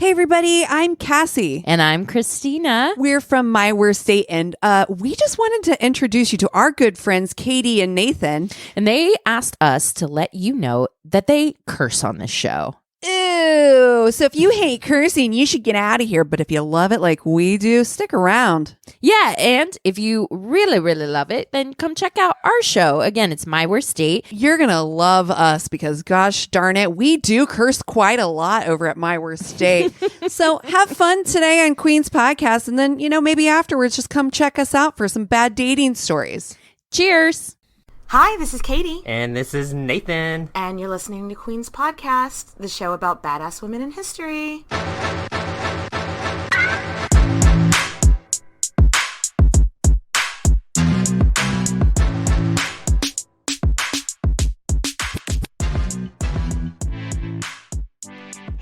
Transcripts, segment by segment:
Hey everybody, I'm Cassie. And I'm Christina. We're from My Worst State, and we just wanted to introduce you to our good friends, Katie and Nathan. And they asked us to let you know that they curse on this show. Ew. So if you hate cursing, you should get out of here. But if you love it like we do, stick around. Yeah, and if you really, really love it, then come check out our show. Again, it's My Worst State. You're going to love us because, gosh darn it, we do curse quite a lot over at My Worst State. So have fun today on Queen's Podcast. And then, maybe afterwards, just come check us out for some bad dating stories. Cheers. Hi, this is Katie. And this is Nathan. And you're listening to Queen's Podcast, the show about badass women in history.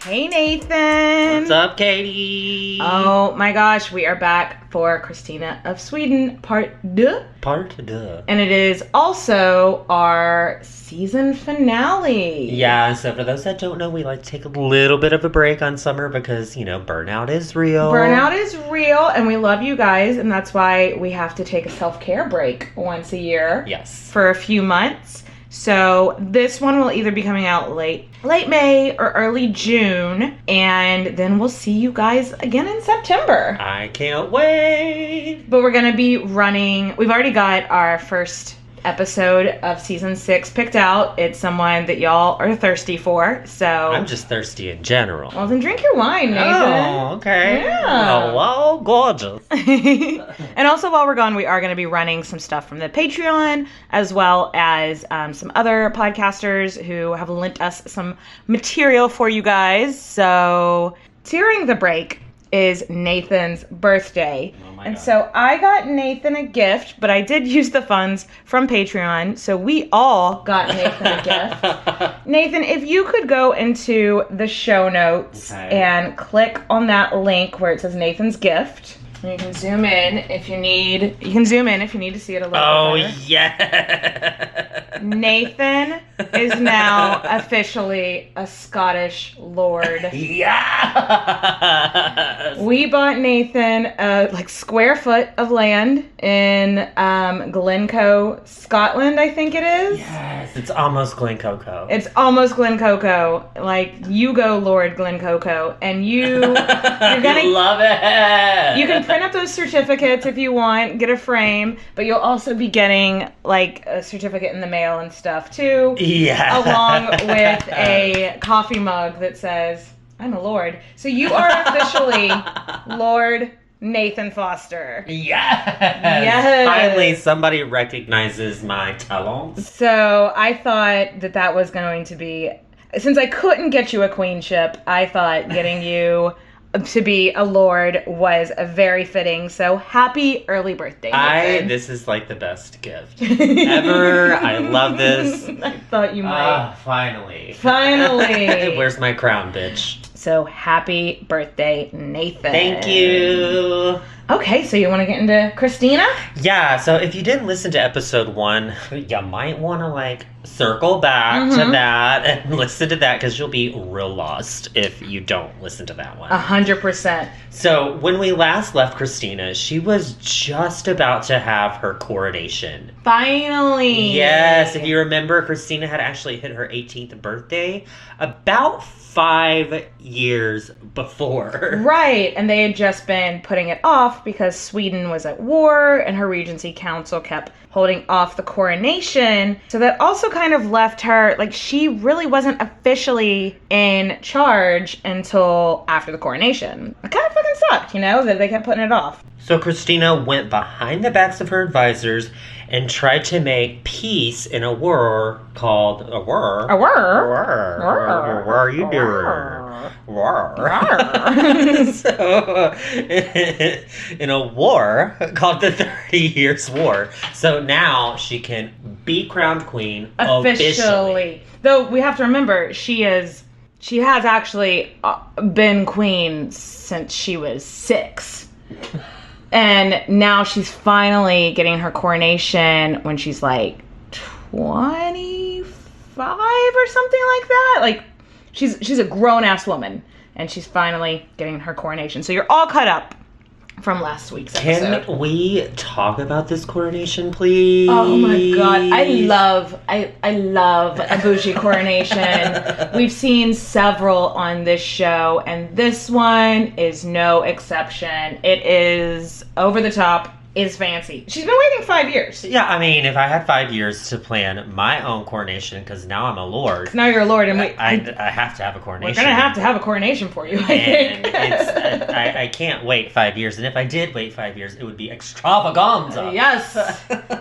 Hey, Nathan. What's up, Katie? Oh my gosh, we are back for Christina of Sweden, part 2. Part 2. And it is also our season finale. Yeah, so for those that don't know, we like to take a little bit of a break on summer because, burnout is real. Burnout is real, and we love you guys, and that's why we have to take a self-care break once a year. Yes. For a few months. So this one will either be coming out late May or early June, and then we'll see you guys again in September. I can't wait. But we're going to be running, we've already got our first episode of season 6 picked out. It's someone that y'all are thirsty for, so... I'm just thirsty in general. Well, then drink your wine, Nathan. Oh, okay. Yeah. Oh, well, gorgeous. And also, while we're gone, we are going to be running some stuff from the Patreon, as well as some other podcasters who have lent us some material for you guys. So, during the break is Nathan's birthday. Oh my and God. So I got Nathan a gift, but I did use the funds from Patreon, so we all got Nathan a gift. Nathan, if you could go into the show notes and click on that link where it says Nathan's gift. And you can zoom in if you need. You can zoom in if you need to see it a little Oh, bit better. yeah. Nathan is now officially a Scottish lord. Yeah. We bought Nathan a square foot of land in Glencoe, Scotland, I think it is. Yes, it's almost Glencoe. It's almost Glencoe. You go, Lord Glencoe, and you're gonna love it. You can print up those certificates if you want, get a frame, but you'll also be getting a certificate in the mail and stuff too. Yeah. Along with a coffee mug that says, I'm a lord. So you are officially Lord Nathan Foster. Yes. Yes. Finally, somebody recognizes my talents. So I thought that was going to be, since I couldn't get you a queenship, I thought getting you to be a lord was a very fitting. So happy early birthday, Nathan. This is the best gift ever. I love this. I thought you might. Finally. Finally. Where's my crown, bitch? So happy birthday, Nathan. Thank you. Okay, so you want to get into Christina? Yeah, so if you didn't listen to episode 1, you might want to circle back to that and listen to that because you'll be real lost if you don't listen to that one. 100%. So when we last left Christina, she was just about to have her coronation. Finally. Yes, if you remember, Christina had actually hit her 18th birthday about 5 years before. Right, and they had just been putting it off because Sweden was at war and her Regency Council kept holding off the coronation. So that also kind of left her, she really wasn't officially in charge until after the coronation. It kind of fucking sucked, that they kept putting it off. So Christina went behind the backs of her advisors and tried to make peace in a war called a war. A war? War. What are you doing? War. So, in a war called the 30 Years' War. So now she can be crowned queen officially. Though we have to remember, she has actually been queen since she was 6. And now she's finally getting her coronation when she's 25 or something like that. She's a grown-ass woman. and she's finally getting her coronation. So you're all caught up from last week's episode. Can we talk about this coronation, please? Oh my god, I love a bougie coronation. We've seen several on this show, and this one is no exception. It is over the top, is fancy. She's been waiting 5 years. Yeah, I mean, if I had 5 years to plan my own coronation, because now I'm a lord. Now you're a lord, and I have to have a coronation. We're gonna have to have a coronation for you, I And think. I can't wait 5 years, and if I did wait 5 years, it would be extravaganza. Yes.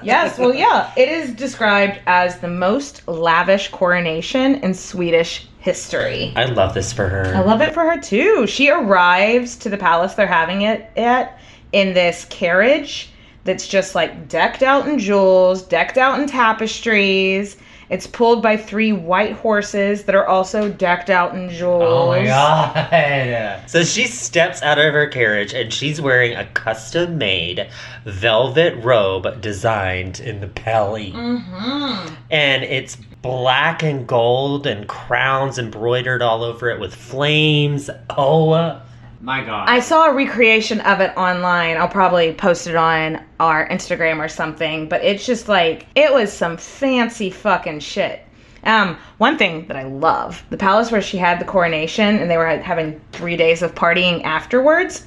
Yes, well, yeah. It is described as the most lavish coronation in Swedish history. I love this for her. I love it for her, too. She arrives to the palace they're having it at in this carriage that's just like decked out in jewels, decked out in tapestries. It's pulled by 3 white horses that are also decked out in jewels. Oh my god. So she steps out of her carriage and she's wearing a custom made velvet robe designed in the Pelly. Mm-hmm. And it's black and gold and crowns embroidered all over it with flames. Oh my god. I saw a recreation of it online. I'll probably post it on our Instagram or something, but it's just like, it was some fancy fucking shit. One thing that I love, the palace where she had the coronation and they were having 3 days of partying afterwards,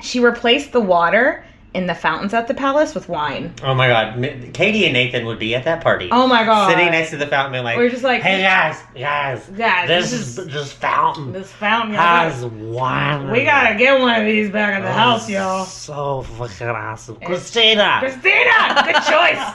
she replaced the water in the fountains at the palace with wine. Oh my god. Katie and Nathan would be at that party. Oh my god. Sitting next to the fountain being like, we're just like, hey guys, this fountain has wine. We gotta get one of these back at the house, y'all. So fucking awesome. Christina, good choice.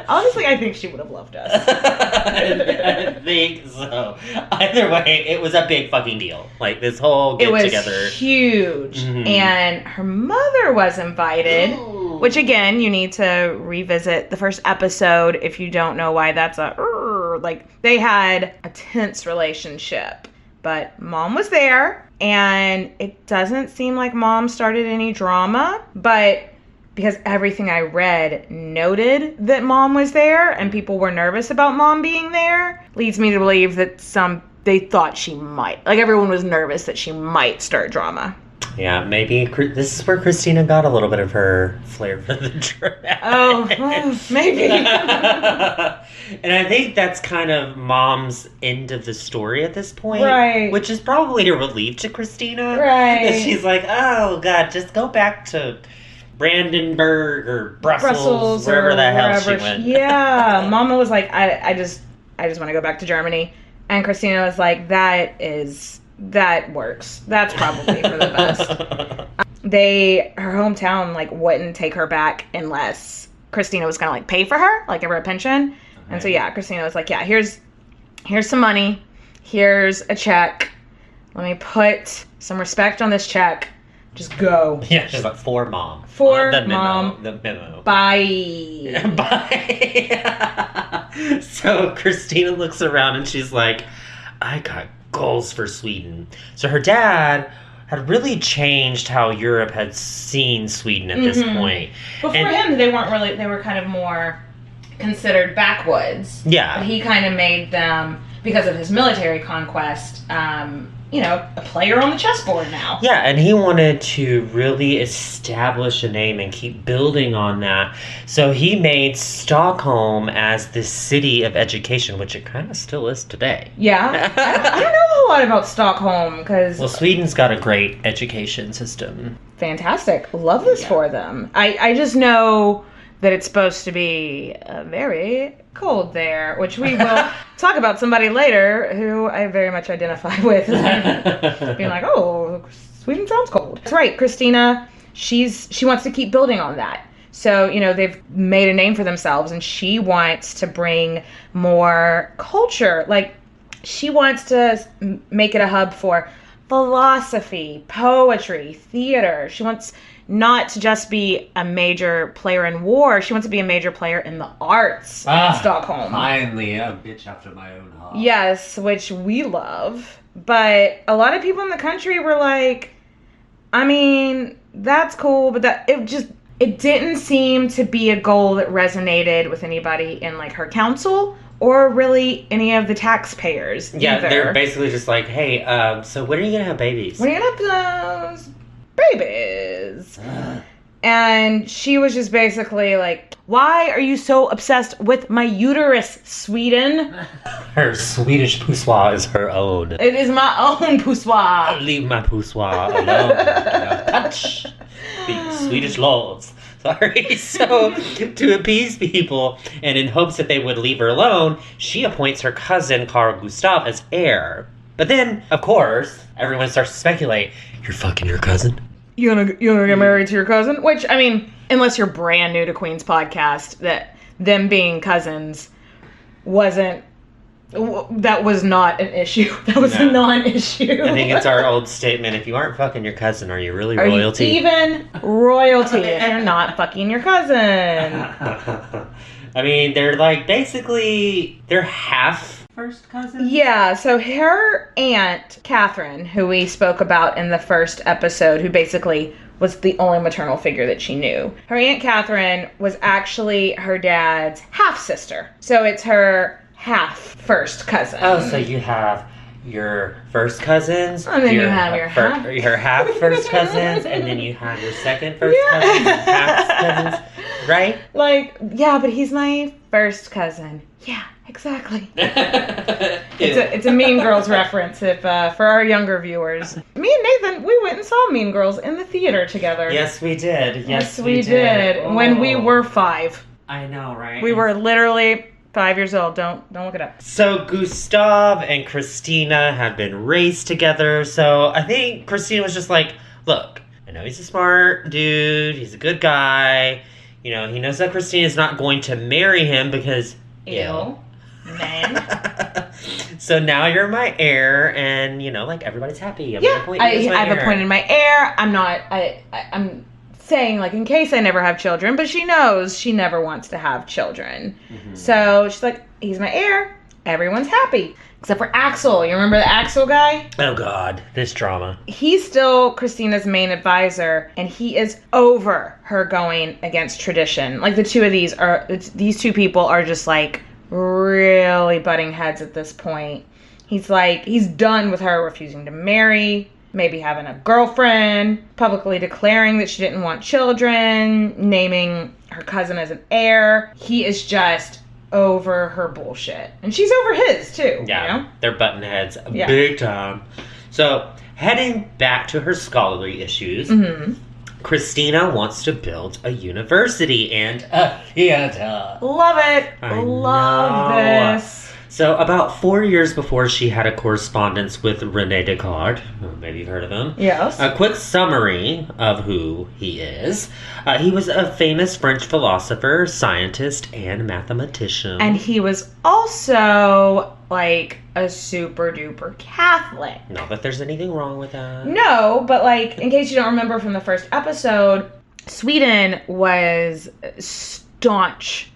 Honestly, I think she would have loved us. I think so. Either way, it was a big fucking deal. Like, this whole get together. It was huge. Mm-hmm. And her mother was invited, which again, you need to revisit the first episode if you don't know why that's like, they had a tense relationship. But Mom was there, and it doesn't seem like Mom started any drama, but because everything I read noted that Mom was there and people were nervous about Mom being there, leads me to believe that they thought she might. Like, everyone was nervous that she might start drama. Yeah, maybe this is where Christina got a little bit of her flair for the dramatic. Oh, maybe. And I think that's kind of Mom's end of the story at this point. Right. Which is probably a relief to Christina. Right. And she's like, oh, God, just go back to Brandenburg or Brussels wherever the hell she went. Yeah. Mama was like, I just want to go back to Germany. And Christina was like, that works. That's probably for the best. Her hometown, like, wouldn't take her back unless Christina was gonna, like, pay for her, like, give her a pension. Okay. And so, yeah, Christina was like, yeah, here's some money. Here's a check. Let me put some respect on this check. Just go. Yeah, she's like, for Mom. For the memo, Mom. The memo. Bye. Bye. So Christina looks around and she's like, I got goals for Sweden. So her dad had really changed how Europe had seen Sweden at this point. Before him, they were kind of more considered backwoods. Yeah. But he kind of made them, because of his military conquest, a player on the chessboard now. Yeah, and he wanted to really establish a name and keep building on that. So he made Stockholm as the city of education, which it kind of still is today. Yeah. I don't know a whole lot about Stockholm, because... Well, Sweden's got a great education system. Fantastic. Love this for them. I just know that it's supposed to be very cold there, which we will talk about somebody later who I very much identify with. Being like, oh, Sweden sounds cold. That's right. Christina, she wants to keep building on that. So, they've made a name for themselves, and she wants to bring more culture. Like, she wants to make it a hub for philosophy, poetry, theater. She wants not to just be a major player in war. She wants to be a major player in the arts in Stockholm. Finally, a bitch after my own heart. Yes, which we love. But a lot of people in the country were like, I mean, that's cool, but it didn't seem to be a goal that resonated with anybody in, like, her council or really any of the taxpayers Yeah, either. they're basically just like, hey, so when are you gonna have babies? When are you gonna have those babies? And she was just basically like, why are you so obsessed with my uterus, Sweden? Her Swedish poussoir is her own. It is my own poussoir. Leave my poussoir alone. Touch the Swedish laws. Sorry. So, to appease people and in hopes that they would leave her alone, she appoints her cousin Carl Gustav as heir. But then, of course, everyone starts to speculate, you're fucking your cousin? You gonna get married to your cousin? Which, I mean, unless you're brand new to Queen's podcast, that them being cousins that was not an issue. That was a non-issue. I think it's our old statement, if you aren't fucking your cousin, are you really Are royalty? you even royalty if you're not fucking your cousin? I mean, they're like, basically, they're half first cousins? Yeah, so her aunt, Catherine, who we spoke about in the first episode, who basically was the only maternal figure that she knew. Her Aunt Catherine was actually her dad's half-sister. So it's her half first cousin. Oh, so you have your first cousins, and then you have your half. Your half first cousins, and then you have your second first cousins, and half cousins, right? Like, yeah, but he's my first cousin. Yeah, exactly. It's a Mean Girls reference if for our younger viewers. Me and Nathan, we went and saw Mean Girls in the theater together. Yes, we did. Yes, we did. When we were 5. I know, right? We were literally 5 years old. Don't look it up. So Gustav and Christina have been raised together. So I think Christina was just like, look, I know he's a smart dude. He's a good guy. You know, he knows that Christina's not going to marry him because... Ew. Man. So now you're my heir, and, you know, like, everybody's happy. I'm gonna appoint you as my I've heir. appointed my heir. I'm saying, like, in case I never have children, but she knows she never wants to have children. Mm-hmm. So she's like, he's my heir. Everyone's happy. Except for Axel. You remember the Axel guy? Oh, God. This drama. He's still Christina's main advisor, and he is over her going against tradition. Like, these two people are just, like, really butting heads at this point. He's done with her refusing to marry, maybe having a girlfriend, publicly declaring that she didn't want children, naming her cousin as an heir. He is just over her bullshit. And she's over his, too. Yeah, you know? they're button heads Yeah. big time. So, heading back to her scholarly issues, Mm-hmm. Christina wants to build a university and a theater. Love it. I Love know. this. So, about 4 years before she had a correspondence with René Descartes, maybe you've heard of him. Yes. A quick summary of who he is. He was a famous French philosopher, scientist, and mathematician. And he was also, like, a super duper Catholic. Not that there's anything wrong with that. No, but, like, in case you don't remember from the first episode, Sweden was staunch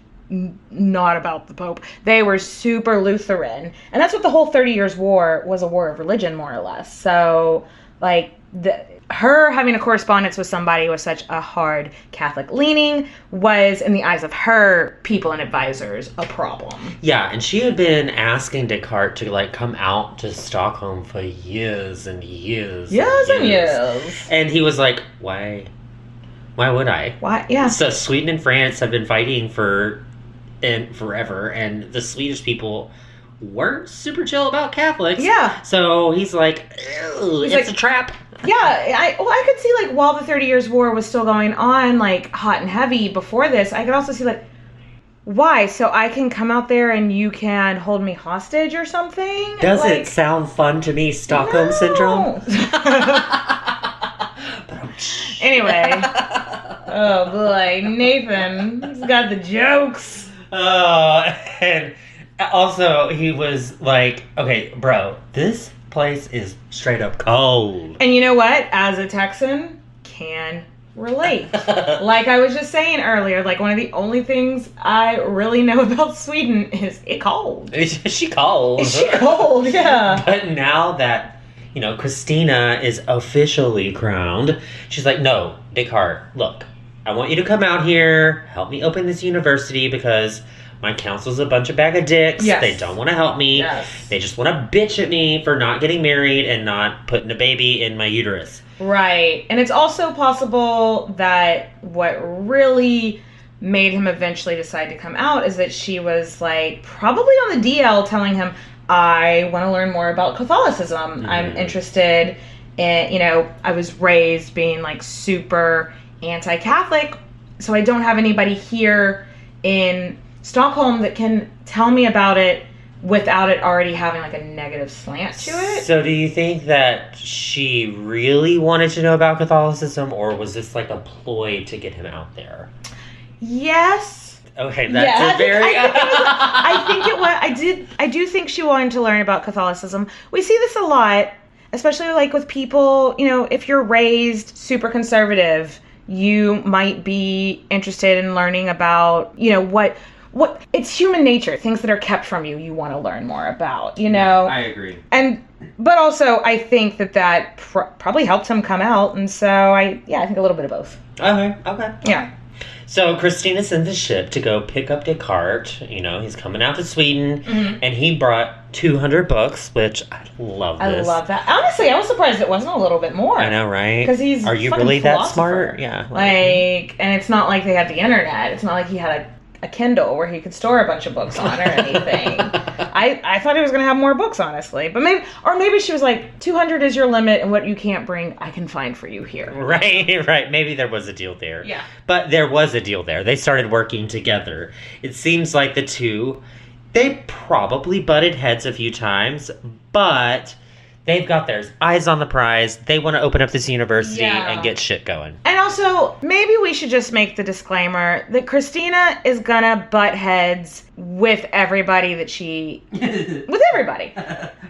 not about the Pope. They were super Lutheran. And that's what the whole 30 Years' War was, a war of religion, more or less. So, like, her having a correspondence with somebody with such a hard Catholic leaning was, in the eyes of her people and advisors, a problem. Yeah, and she had been asking Descartes to, like, come out to Stockholm for years and years. Years and years. And he was like, why? Why would I? Why? Yeah. So Sweden and France have been fighting forever, and the Swedish people weren't super chill about Catholics. Yeah. So he's like, ew, it's a trap. Yeah, I could see, like, while the 30 Years' War was still going on, like, hot and heavy before this, I could also see, like, why? So I can come out there and you can hold me hostage or something? Doesn't like, sound fun to me, Stockholm Syndrome. Anyway. Oh, boy. Nathan's got the jokes. And also, he was like, okay, bro, this place is straight up cold. And you know what? As a Texan, can relate. Like I was just saying earlier, like, one of the only things I really know about Sweden is it cold. Is she cold? Is she cold? Yeah. But now that, you know, Christina is officially crowned, she's like, no, Descartes, look, I want you to come out here, help me open this university, because My counsel's a bunch of bag of dicks. Yes. They don't want to help me. Yes. They just want to bitch at me for not getting married and not putting a baby in my uterus. Right. And it's also possible that what really made him eventually decide to come out is that she was like probably on the DL telling him, I want to learn more about Catholicism. I'm interested in, you know, I was raised being like super anti-Catholic, so I don't have anybody here in Stockholm that can tell me about it without it already having like a negative slant to it. So do you think that she really wanted to know about Catholicism, or was this like a ploy to get him out there? Yes. Okay, that's a very... I think it was. I do think she wanted to learn about Catholicism. We see this a lot, especially like with people, you know, if you're raised super conservative, you might be interested in learning about, you know, what it's human nature, things that are kept from you, you want to learn more about, you know? I agree. But also I think that probably helped him come out. And so I think a little bit of both. Okay. Yeah. So Christina sends a ship to go pick up Descartes. You know, he's coming out to Sweden, and he brought 200 books, which I love this. I love that. Honestly, I was surprised it wasn't a little bit more. I know, right? Because he's Are you fucking really that philosopher. smart? Yeah. Like, and it's not like they had the internet. It's not like he had a Kindle where he could store a bunch of books on or anything. I thought he was going to have more books, honestly. But maybe she was like, 200 is your limit, and what you can't bring, I can find for you here. Right. Maybe there was a deal there. Yeah. But there was a deal there. They started working together. It seems like the two, they probably butted heads a few times, but they've got their eyes on the prize. They want to open up this university and get shit going. And also, maybe we should just make the disclaimer that Christina is gonna butt heads with everybody with everybody.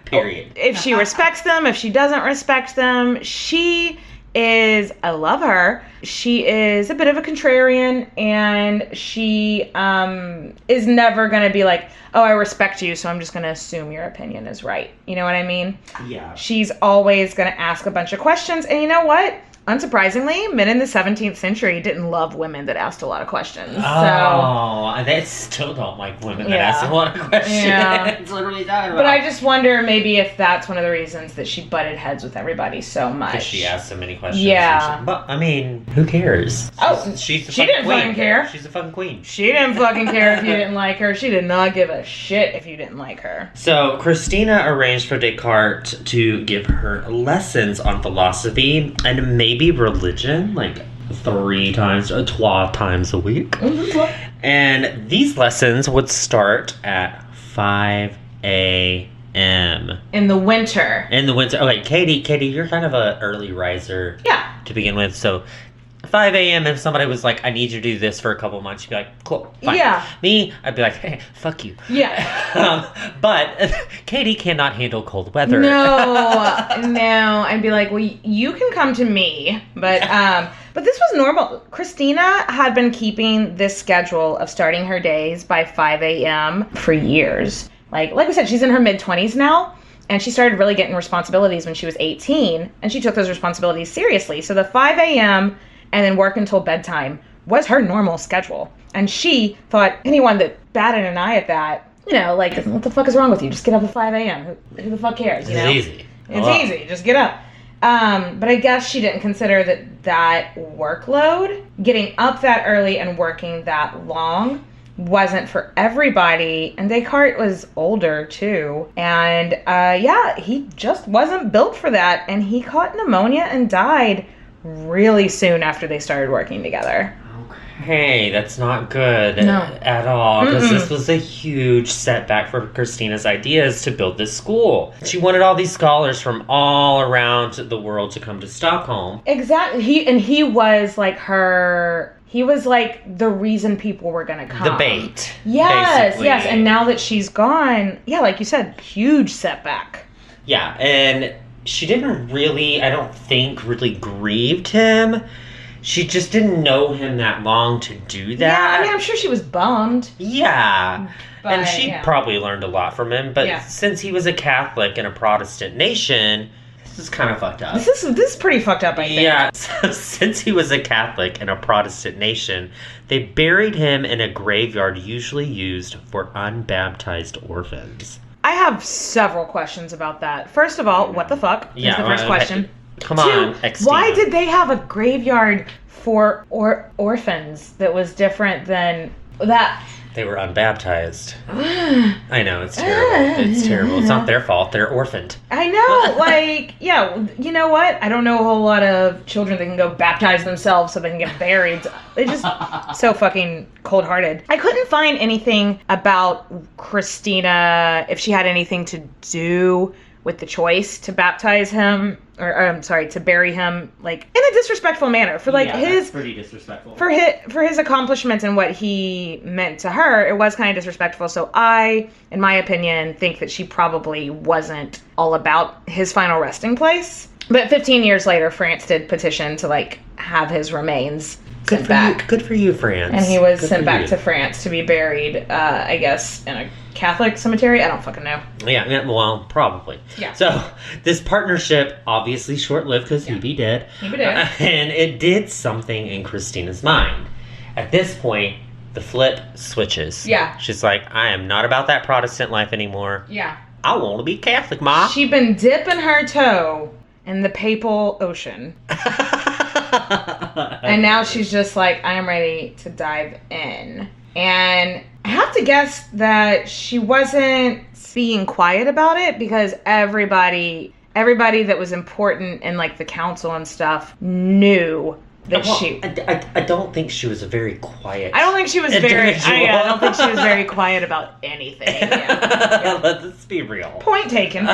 Period. If she respects them, if she doesn't respect them, I love her. She is a bit of a contrarian, and she is never going to be like, oh, I respect you, so I'm just going to assume your opinion is right. You know what I mean? Yeah. She's always going to ask a bunch of questions, and you know what? Unsurprisingly, men in the 17th century didn't love women that asked a lot of questions. Oh, they still don't like women that ask a lot of questions. Yeah. That's what are we talking about? But I just wonder maybe if that's one of the reasons that she butted heads with everybody so much. Because she asked so many questions. Yeah. But, I mean, who cares? She She didn't fucking care. She's a fucking queen. She didn't fucking care if you didn't like her. She did not give a shit if you didn't like her. So, Christina arranged for Descartes to give her lessons on philosophy and maybe religion, like 12 times a week. And these lessons would start at 5 a.m. In the winter. Okay, Katie, you're kind of an early riser to begin with, so 5 a.m. if somebody was like, I need you to do this for a couple months, you'd be like, cool, fine. Yeah. Me, I'd be like, hey, fuck you. Yeah. But Katie cannot handle cold weather. No. I'd be like, well, you can come to me, but this was normal. Christina had been keeping this schedule of starting her days by 5 a.m. for years. Like we said, she's in her mid-20s now, and she started really getting responsibilities when she was 18, and she took those responsibilities seriously. So the 5 a.m. and then work until bedtime was her normal schedule. And she thought anyone that batted an eye at that, you know, like, what the fuck is wrong with you? Just get up at 5 a.m. Who the fuck cares, you know? It's easy. It's easy. Just get up. But I guess she didn't consider that workload, getting up that early and working that long, wasn't for everybody. And Descartes was older too. And he just wasn't built for that. And he caught pneumonia and died really soon after they started working together. Hey, that's not good at all, because this was a huge setback for Christina's ideas to build this school. She wanted all these scholars from all around the world to come to Stockholm. Exactly. He was like the reason people were going to come. The bait. Yes, basically. yes. And now that she's gone, like you said, huge setback. Yeah, and she didn't really, I don't think, really grieved him. She just didn't know him that long to do that. Yeah, I mean, I'm sure she was bummed. Yeah. But, and she probably learned a lot from him. But since he was a Catholic in a Protestant nation, This is kind of fucked up. This is pretty fucked up, I think. Yeah, so since he was a Catholic in a Protestant nation, they buried him in a graveyard usually used for unbaptized orphans. I have several questions about that. First of all, what the fuck is the first question? Come on, Two, why did they have a graveyard for orphans that was different than that? They were unbaptized. I know, it's terrible. It's terrible. It's not their fault. They're orphaned. I know, like, yeah, you know what? I don't know a whole lot of children that can go baptize themselves so they can get buried. They just so fucking cold-hearted. I couldn't find anything about Christina, if she had anything to do with the choice to baptize him, or I'm sorry, to bury him, like, in a disrespectful manner. For, like, that's pretty disrespectful. For his accomplishments and what he meant to her, it was kind of disrespectful. So I, in my opinion, think that she probably wasn't all about his final resting place. But 15 years later, France did petition to, like, have his remains sent back. Good for you, France. And he was sent back to France to be buried, I guess, in a Catholic cemetery? I don't fucking know. Yeah, well, probably. Yeah. So, this partnership, obviously short-lived because he'd be dead. He'd be dead. And it did something in Christina's mind. At this point, the flip switches. Yeah. She's like, I am not about that Protestant life anymore. Yeah. I want to be Catholic, Ma. She'd been dipping her toe in the papal ocean. And now she's just like, I am ready to dive in. And I have to guess that she wasn't being quiet about it because everybody that was important in, like, the council and stuff knew that she... I don't think she was a very quiet... I don't think she was very... I don't think she was very quiet about anything. Yeah. Let's be real. Point taken.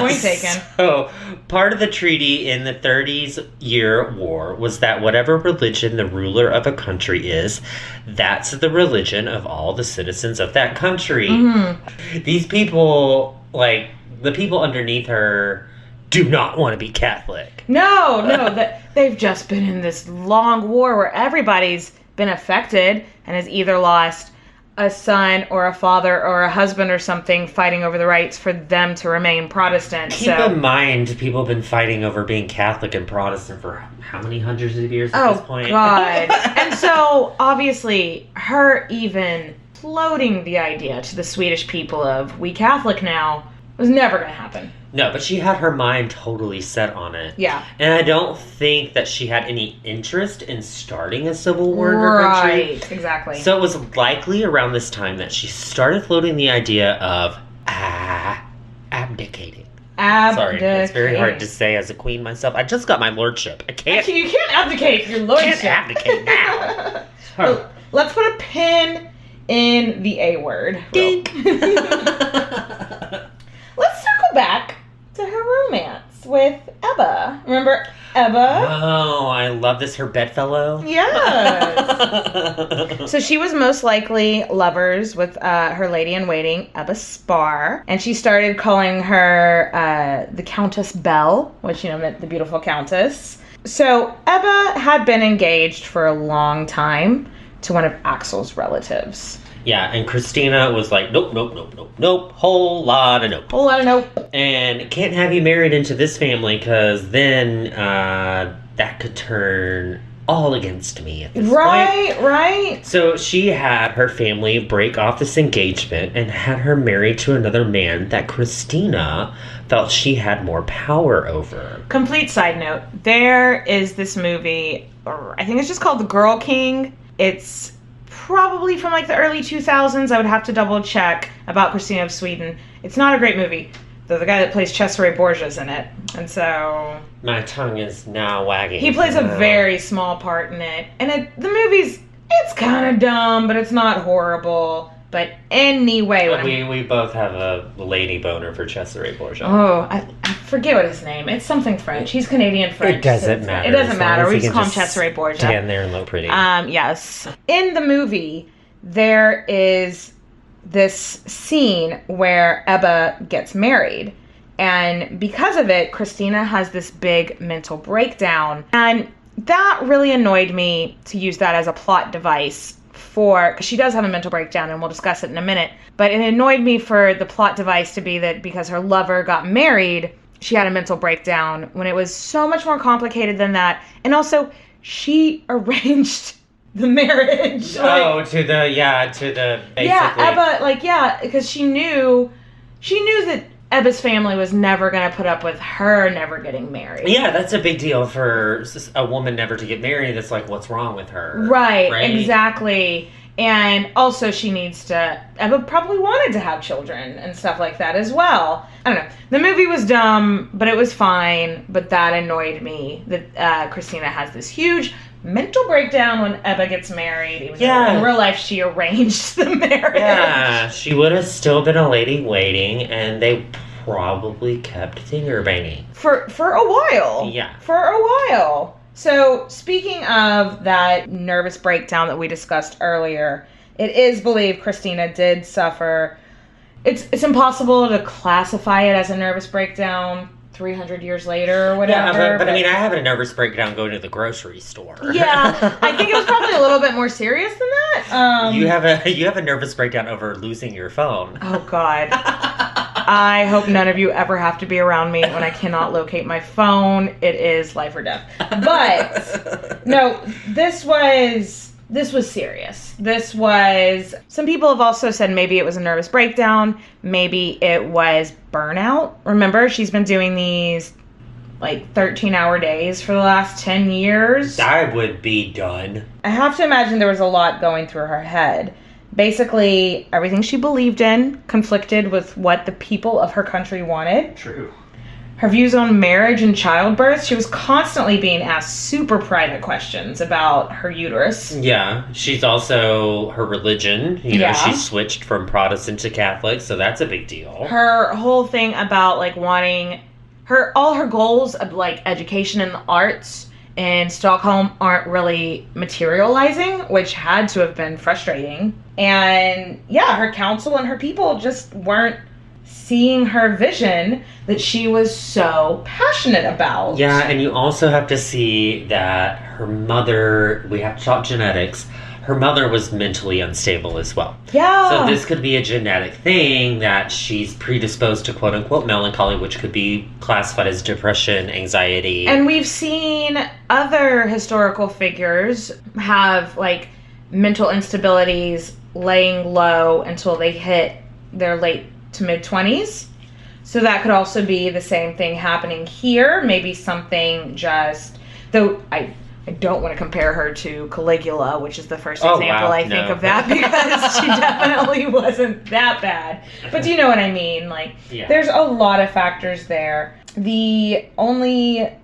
So, part of the treaty in the 30s-year war was that whatever religion the ruler of a country is, that's the religion of all the citizens of that country. Mm-hmm. These people, like, the people underneath her... do not want to be Catholic. No, they've just been in this long war where everybody's been affected and has either lost a son or a father or a husband or something fighting over the rights for them to remain Protestant. Keep in mind, people have been fighting over being Catholic and Protestant for how many hundreds of years at this point? Oh, God. And so, obviously, her even floating the idea to the Swedish people of, we Catholic now, was never going to happen. No, but she had her mind totally set on it. Yeah. And I don't think that she had any interest in starting a civil war in her country. Right, exactly. So it was likely around this time that she started floating the idea of abdicating. Sorry, it's very hard to say as a queen myself. I just got my lordship. I can't... You can't abdicate your lordship. Can't abdicate now. Well, let's put a pin in the A word. Dink. Let's circle back to her romance with Ebba. Remember Ebba? Oh, I love this. Her bedfellow. Yes. So she was most likely lovers with her lady-in-waiting, Ebba Spar. And she started calling her the Countess Belle, which, meant the beautiful countess. So Ebba had been engaged for a long time to one of Axel's relatives. Yeah, and Christina was like, nope, whole lot of nope. Whole lot of nope. And can't have you married into this family because then that could turn all against me at this point. Right. So she had her family break off this engagement and had her married to another man that Christina felt she had more power over. Complete side note, there is this movie, or I think it's just called The Girl King. It's probably from like the early 2000s. I would have to double check, about Christina of Sweden. It's not a great movie. The guy that plays Cesare Borgia's in it. And so... My tongue is now wagging. He plays a very small part in it. And the movie's, it's kind of dumb, but it's not horrible. But anyway... We both have a lady boner for Cesare Borgia. Oh, I forget what his name. It's something French. He's Canadian French. It doesn't matter. It doesn't matter. We just call him Cesare Borgia. Stand there and look pretty. Yes. In the movie, there is this scene where Ebba gets married. And because of it, Christina has this big mental breakdown. And that really annoyed me to use that as a plot device because she does have a mental breakdown, and we'll discuss it in a minute. But it annoyed me for the plot device to be that because her lover got married, she had a mental breakdown when it was so much more complicated than that. And also, she arranged the marriage. To the basically. Yeah, Ebba, because she knew that Ebba's family was never going to put up with her never getting married. Yeah, that's a big deal for a woman never to get married. It's like, what's wrong with her? Right? Exactly. And also Ebba probably wanted to have children and stuff like that as well. I don't know. The movie was dumb, but it was fine. But that annoyed me that Christina has this huge mental breakdown when Ebba gets married. Even though in real life, she arranged the marriage. Yeah, she would have still been a lady waiting, and they probably kept finger banging. For a while. Yeah. For a while. So, speaking of that nervous breakdown that we discussed earlier, it is believed Christina did suffer. It's impossible to classify it as a nervous breakdown 300 years later or whatever. Yeah, but I mean, I have a nervous breakdown going to the grocery store. Yeah, I think it was probably a little bit more serious than that. You have a nervous breakdown over losing your phone. Oh, God. I hope none of you ever have to be around me when I cannot locate my phone. It is life or death. But no, this was serious. Some people have also said maybe it was a nervous breakdown. Maybe it was burnout. Remember, she's been doing these 13-hour days for the last 10 years. I would be done. I have to imagine there was a lot going through her head. Basically, everything she believed in conflicted with what the people of her country wanted. True. Her views on marriage and childbirth, she was constantly being asked super private questions about her uterus. Yeah, she's also her religion. She switched from Protestant to Catholic, so that's a big deal. Her whole thing about wanting all her goals of education and the arts in Stockholm aren't really materializing, which had to have been frustrating. And her council and her people just weren't seeing her vision that she was so passionate about. Yeah, and you also have to see that her mother, we have to talk genetics, her mother was mentally unstable as well. Yeah. So this could be a genetic thing that she's predisposed to quote-unquote melancholy, which could be classified as depression, anxiety. And we've seen other historical figures have mental instabilities laying low until they hit their late to mid-20s. So that could also be the same thing happening here. Maybe something though I don't want to compare her to Caligula, which is the first example I think of that, because she definitely wasn't that bad. But do you know what I mean? There's a lot of factors there. The only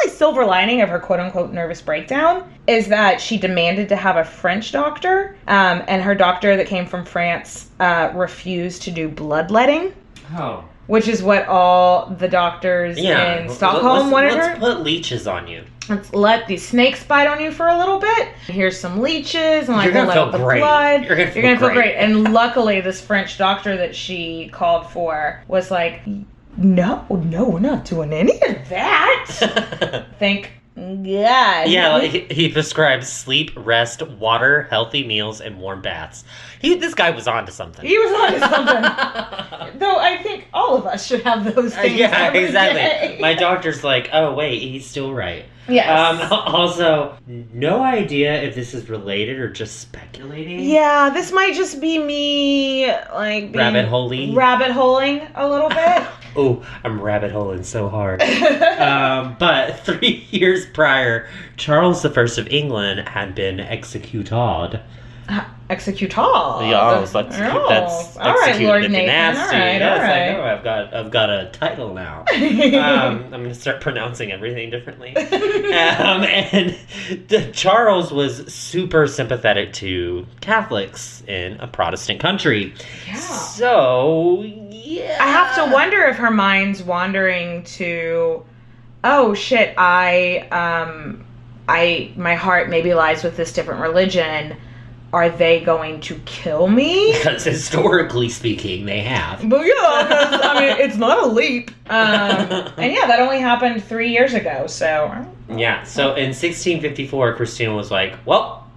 silver lining of her quote-unquote nervous breakdown is that she demanded to have a French doctor, and her doctor that came from France refused to do bloodletting. Oh. Which is what all the doctors in Stockholm wanted her. Let's put leeches on you. Let's let these snakes bite on you for a little bit. Here's some leeches, and you're gonna let feel out the great. blood. You're gonna feel great. And luckily, this French doctor that she called for was like, no, we're not doing any of that. Thank God. Yeah, he prescribes sleep, rest, water, healthy meals, and warm baths. This guy was on to something. He was on to something. Though I think all of us should have those things. Yeah, every exactly. day. My doctor's like, oh, wait, he's still right. Yes. Also, no idea if this is related or just speculating. Yeah, this might just be me, rabbit-holing a little bit. Oh, I'm rabbit-holing so hard. But 3 years prior, Charles I of England had been executed. Executed. Yeah, that's all right, Lord Nathan. Nasty. All right, Yes, all right. I know. I've got a title now. I'm gonna start pronouncing everything differently. And Charles was super sympathetic to Catholics in a Protestant country. Yeah. So yeah, I have to wonder if her mind's wandering to, oh shit, my heart maybe lies with this different religion. Are they going to kill me? Because historically speaking, they have. But yeah, it's not a leap. And yeah, that only happened 3 years ago, so. Yeah, so in 1654, Christina was like, well,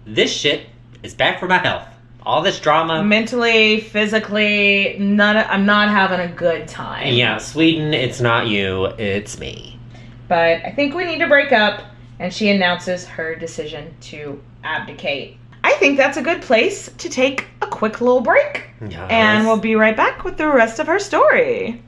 this shit is bad for my health. all this drama. Mentally, physically, I'm not having a good time. Yeah, Sweden, it's not you, it's me. But I think we need to break up, and she announces her decision to abdicate. I think that's a good place to take a quick little break. Yes. And we'll be right back with the rest of her story.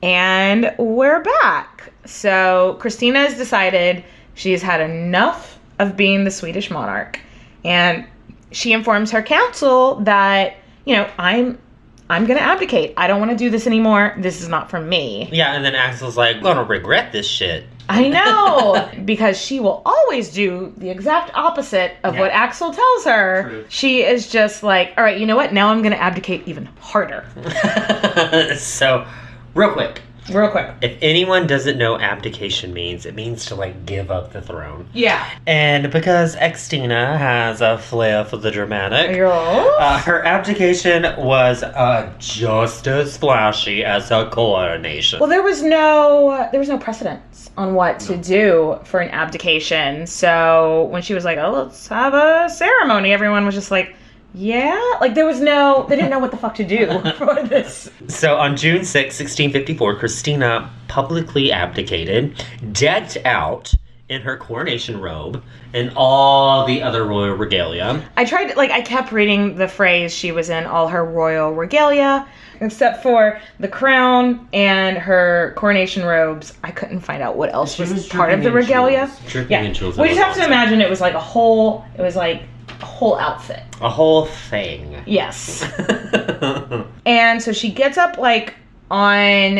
And we're back. So Christina has decided she's had enough of being the Swedish monarch. And she informs her council that, I'm going to abdicate. I don't want to do this anymore. This is not for me. Yeah, and then Axel's like, I'm gonna regret this shit. I know, because she will always do the exact opposite of what Axel tells her. True. She is just like, all right, you know what? Now I'm going to abdicate even harder. So, real quick. If anyone doesn't know abdication means, it means to, give up the throne. Yeah. And because Xtina has a flair for the dramatic, Yes. her abdication was just as flashy as her coronation. Well, there was no precedence on what to do for an abdication. So when she was like, "Oh, let's have a ceremony," everyone was just like, "Yeah." They didn't know what the fuck to do for this. So on June 6, 1654, Christina publicly abdicated, decked out in her coronation robe and all the other royal regalia. I kept reading the phrase she was in all her royal regalia, except for the crown and her coronation robes. I couldn't find out what else was part of the regalia. Dripping in jewels. We just have to imagine it was like a whole outfit. A whole thing. Yes. And so she gets up on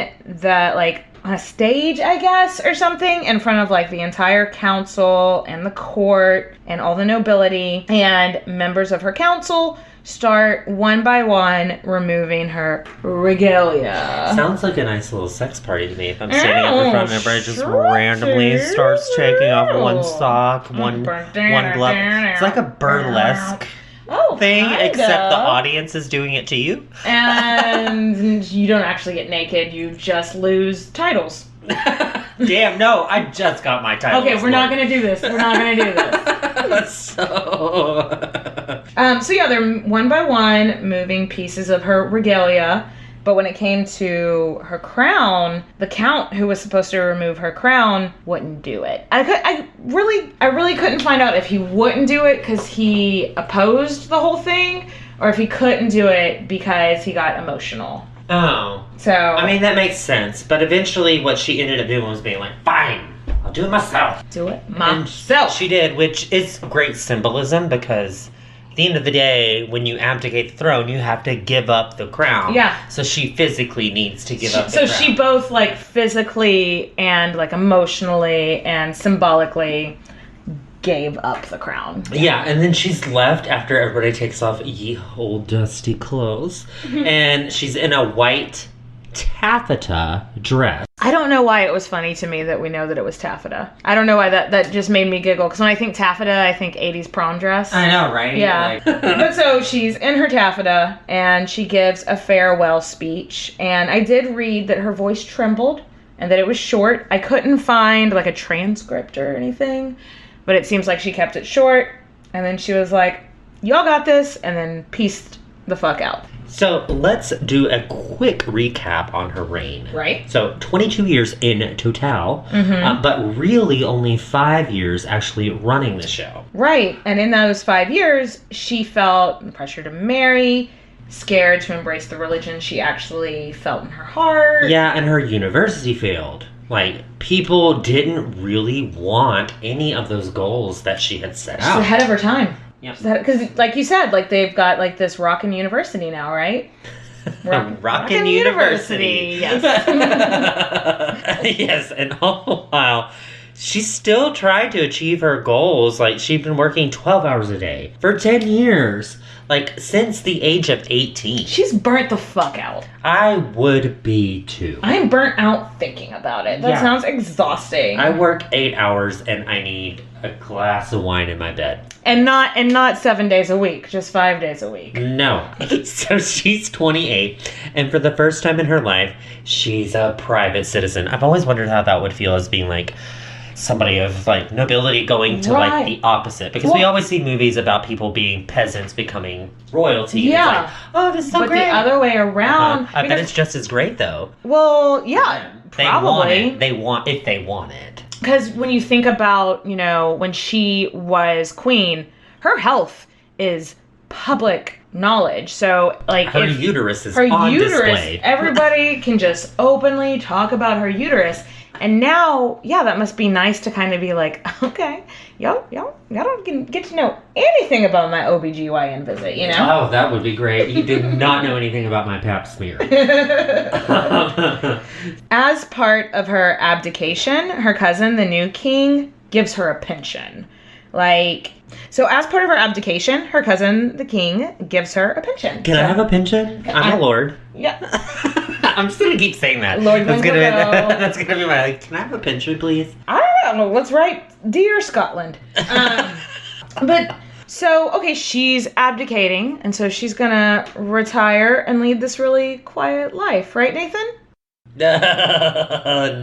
a stage, I guess, or something, in front of the entire council and the court and all the nobility, and members of her council start one by one removing her regalia. Sounds like a nice little sex party to me. If I'm standing up in front of everybody, just randomly starts taking off one sock, one glove. It's like a burlesque thing, kinda. except the audience is doing it to you. And you don't actually get naked, you just lose titles. Damn, no, I just got my title. Okay, we're not gonna do this. So yeah, they're one by one moving pieces of her regalia. But when it came to her crown, the count who was supposed to remove her crown wouldn't do it. I really couldn't find out if he wouldn't do it because he opposed the whole thing, or if he couldn't do it because he got emotional. Oh. So I mean, that makes sense. But eventually what she ended up doing was being like, fine, I'll do it myself. Do it And myself. she did, which is great symbolism because at the end of the day, when you abdicate the throne, you have to give up the crown. Yeah. So she physically needs to give up the crown. So she both physically and emotionally and symbolically gave up the crown. Yeah, and then she's left after everybody takes off ye old dusty clothes. And she's in a white taffeta dress. I don't know why it was funny to me that we know that it was taffeta. I don't know why that just made me giggle. Because when I think taffeta, I think 80s prom dress. I know, right? Yeah. But so she's in her taffeta and she gives a farewell speech. And I did read that her voice trembled and that it was short. I couldn't find a transcript or anything. But it seems like she kept it short. And then she was like, y'all got this. And then peaced the fuck out. So let's do a quick recap on her reign. Right. So 22 years in total, but really only 5 years actually running the show. Right. And in those 5 years, she felt the pressure to marry, scared to embrace the religion she actually felt in her heart. Yeah, and her university failed. People didn't really want any of those goals that she had set She's out. ahead of her time. Yeah. Because, like you said, they've got, this rockin' university now, right? Rockin' University. Yes. Yes, and all the while, she still tried to achieve her goals. She'd been working 12 hours a day for 10 years. Since the age of 18. She's burnt the fuck out. I would be too. I'm burnt out thinking about it. That sounds exhausting. I work 8 hours and I need a glass of wine in my bed. And not 7 days a week, just 5 days a week. No. So she's 28, and for the first time in her life, she's a private citizen. I've always wondered how that would feel as being like somebody of like nobility going to like the opposite, because we always see movies about people being peasants becoming royalty. Yeah. And it's like, oh, this is so but great. the other way around. I bet it's just as great though. Well, yeah, probably. They want if they want it. Because when you think about, you know, when she was queen, her health is public knowledge. So, like, Her uterus is on display. Everybody can just openly talk about her uterus. And now, yeah, that must be nice to kind of be like, okay, y'all don't get to know anything about my OBGYN visit, you know? Oh, that would be great. You did not know anything about my pap smear. As part of her abdication, her cousin, the new king, gives her a pension. So as part of her abdication, her cousin, the king, gives her a pension. Can I have a pension? I'm a lord. Yeah. I'm just gonna keep saying that. Lord that's gonna be my, like, can I have a pension, please? I don't know. Let's write Dear Scotland. But so, okay, she's abdicating, and so she's gonna retire and lead this really quiet life, right, Nathan?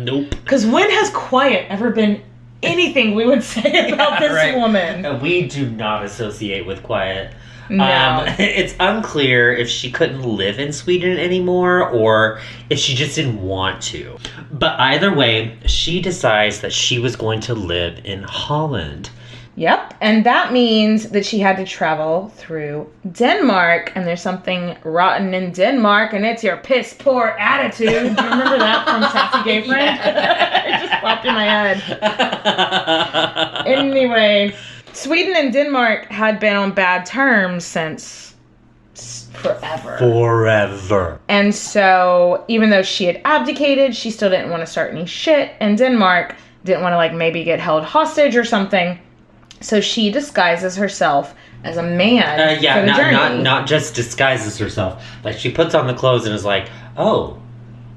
Nope. Because when has quiet ever been anything we would say about this woman? We do not associate with quiet. No. It's unclear if she couldn't live in Sweden anymore or if she just didn't want to. But either way, she decides that she was going to live in Holland. Yep, and that means that she had to travel through Denmark, and there's something rotten in Denmark, and it's your piss poor attitude. Do you remember that from Sassy Gay Friend? It just popped in my head. Anyway, Sweden and Denmark had been on bad terms since forever. And so, even though she had abdicated, she still didn't want to start any shit, and Denmark didn't want to, like, maybe get held hostage or something. So she disguises herself as a man for the journey. Not just disguises herself. Like, she puts on the clothes and is like, oh,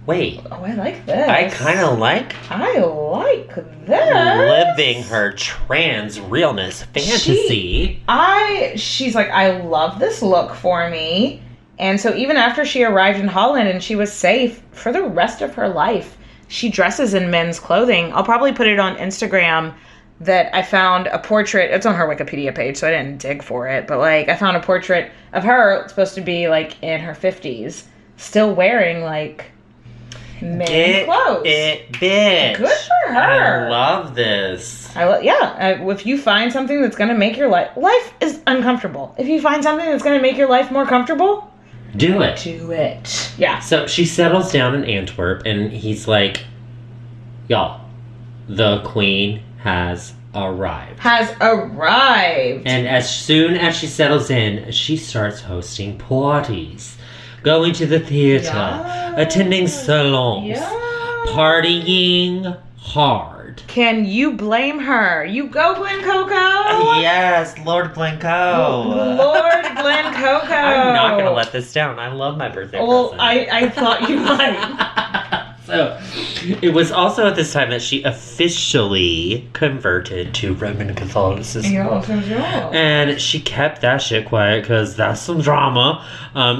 wait. Oh, I like this. I kind of like this. living her trans realness fantasy. She's like, I love this look for me. And so even after she arrived in Holland and she was safe for the rest of her life, she dresses in men's clothing. I'll probably put it on Instagram. That I found a portrait, it's on her Wikipedia page, so I didn't dig for it, but, like, I found a portrait of her, it's supposed to be, like, in her 50s, still wearing, like, men's clothes. It, bitch. Good for her. I love this. If you find something that's going to make your life is uncomfortable. If you find something that's going to make your life more comfortable, do it. Do it. Yeah. So she settles down in Antwerp, and he's like, y'all, the queen has arrived. And as soon as she settles in, she starts hosting parties, going to the theater, attending salons, partying hard. Can you blame her? You go, Glen Coco? Yes, Lord Glen Coco. Lord Glen Coco. I'm not going to let this down. I love my birthday present. I thought you might. So, it was also at this time that she officially converted to Roman Catholicism. And she kept that shit quiet because that's some drama.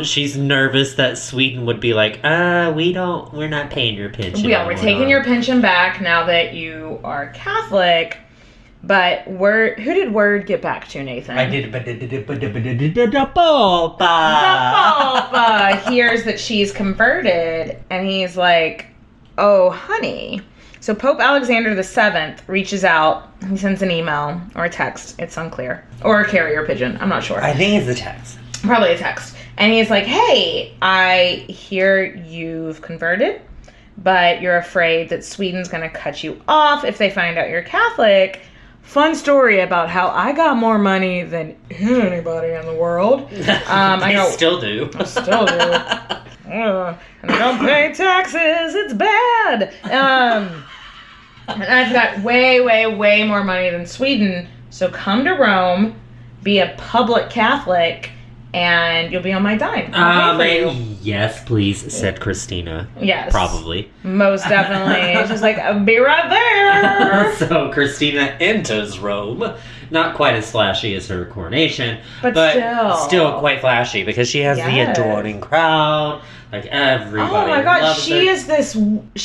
She's nervous that Sweden would be like, we're not paying your pension. Yeah, we're taking your pension back now that you are Catholic. But who did word get back to, Nathan? I did. The Pope hears that she's converted, and he's like, oh, honey. So Pope Alexander VII reaches out. He sends an email or a text. It's unclear. Or a carrier pigeon. I'm not sure. I think it's a text. Probably a text. And he's like, hey, I hear you've converted, but you're afraid that Sweden's going to cut you off if they find out you're Catholic. Fun story about how I got more money than anybody in the world. I still do. I still do. And I don't pay taxes. It's bad. And I've got way, way, way more money than Sweden. So come to Rome, be a public Catholic, and you'll be on my dime. I'll pay for you. Yes, please, said Christina. Yes. Probably. Most definitely. It's just like, I'll be right there. So Christina enters Rome. Not quite as flashy as her coronation, But still quite flashy because she has the Yes. adoring crowd. Like everybody. Oh my God, loves she her. is this,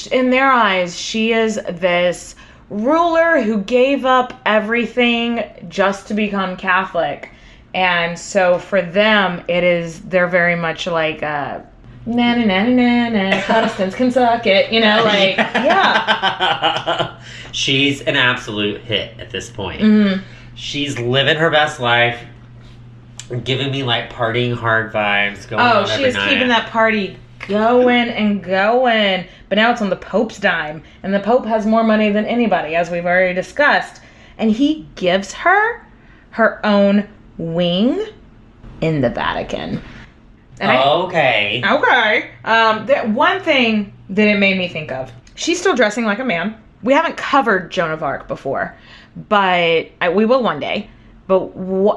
in their eyes, she is this ruler who gave up everything just to become Catholic. And so for them, they're very much like, na na na na na, Protestants can suck it, like, yeah. She's an absolute hit at this point. Mhm. She's living her best life, giving me like partying hard vibes going on She every is night. keeping that party going and going. But now it's on the Pope's dime. And the Pope has more money than anybody, as we've already discussed. And he gives her her own wing in the Vatican. And Okay. one thing that it made me think of. She's still dressing like a man. We haven't covered Joan of Arc before, but we will one day. But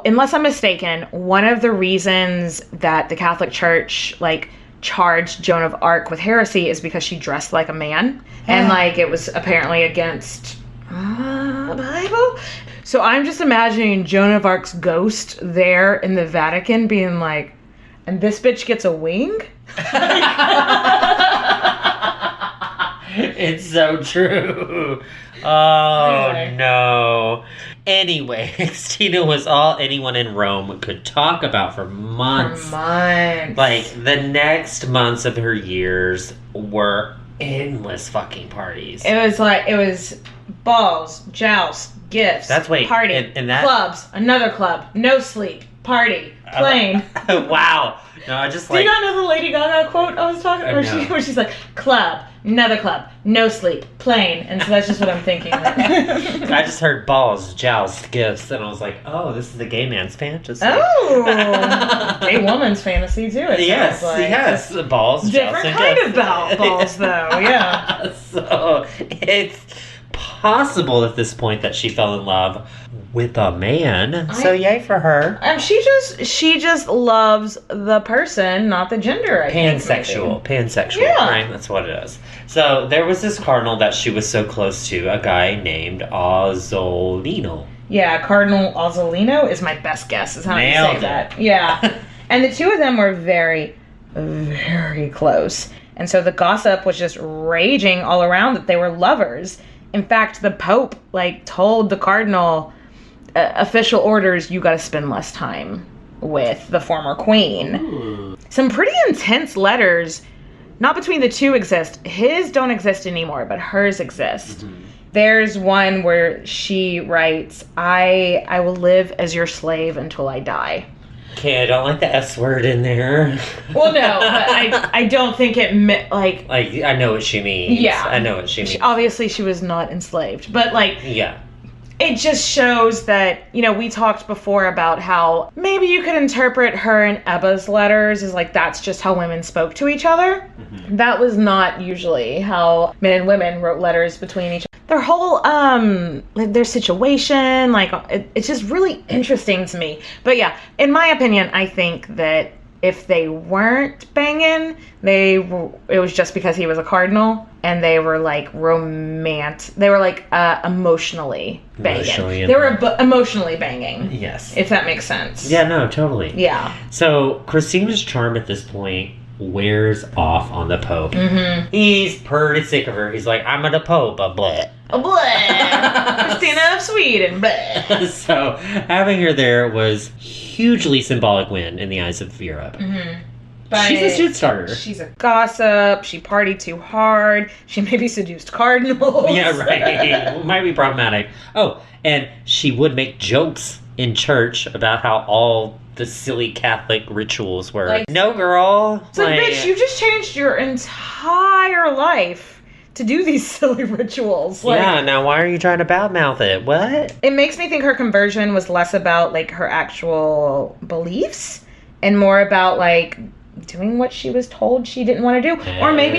unless I'm mistaken, one of the reasons that the Catholic Church charged Joan of Arc with heresy is because she dressed like a man, and it was apparently against the Bible. So I'm just imagining Joan of Arc's ghost there in the Vatican being like, and this bitch gets a wing? It's so true. Oh, Anyway. no. Anyway, Christina was all anyone in Rome could talk about for months. For months. Like, the next months of her years were endless fucking parties. It was balls, jousts, gifts, party, and that- clubs, another club, no sleep, party, plane. Wow. No, I just Do you not know the Lady Gaga quote I was talking about? No. Where she's like, club, another club, no sleep, plane. And so that's just what I'm thinking. I just heard balls, joust, gifts, and I was like, oh, this is the gay man's fantasy. Oh, gay woman's fantasy too. It Yes, sounds like. yes, balls, Different joust, kind and of gifts. balls, though. Yeah. So it's possible at this point that she fell in love with a man. So yay for her. She just loves the person, not the gender. I think, Pansexual, Yeah. right? That's what it is. So there was this cardinal that she was so close to, a guy named Azzolino. Yeah, Cardinal Azzolino is my best guess. Is how you Nailed say it. that. Yeah, and the two of them were very, very close, and so the gossip was just raging all around that they were lovers. In fact, the Pope told the cardinal, official orders, you got to spend less time with the former queen. Ooh. Some pretty intense letters, not between the two exist. His don't exist anymore, but hers exist. Mm-hmm. There's one where she writes, I will live as your slave until I die. Okay, I don't like the S word in there. Well, no, but I don't think it meant, Like, I know what she means. Yeah. I know what she means. obviously she was not enslaved, but Yeah. it just shows that, we talked before about how maybe you could interpret her and Ebba's letters as that's just how women spoke to each other. Mm-hmm. That was not usually how men and women wrote letters between each other. Their whole, their situation, it's just really interesting to me. But yeah, in my opinion, I think that if they weren't banging, it was just because he was a cardinal, and they were romantic. They were emotionally banging. Emotionally They were emotionally banging. Yes. If that makes sense. Yeah, no, totally. Yeah. So Christina's charm at this point wears off on the Pope. Mm-hmm. He's pretty sick of her. He's like, I'm a Pope, but blah. Blah. Christina of Sweden. Blah. So having her there was hugely symbolic win in the eyes of Europe. Mm-hmm. But She's a shit starter. She's a gossip. She partied too hard. She maybe seduced cardinals. Yeah, right. Might be problematic. Oh, and she would make jokes in church about how all the silly Catholic rituals were. No, girl. It's bitch, you just changed your entire life to do these silly rituals. Yeah, now why are you trying to badmouth it? What? It makes me think her conversion was less about her actual beliefs and more about doing what she was told she didn't want to do. Or maybe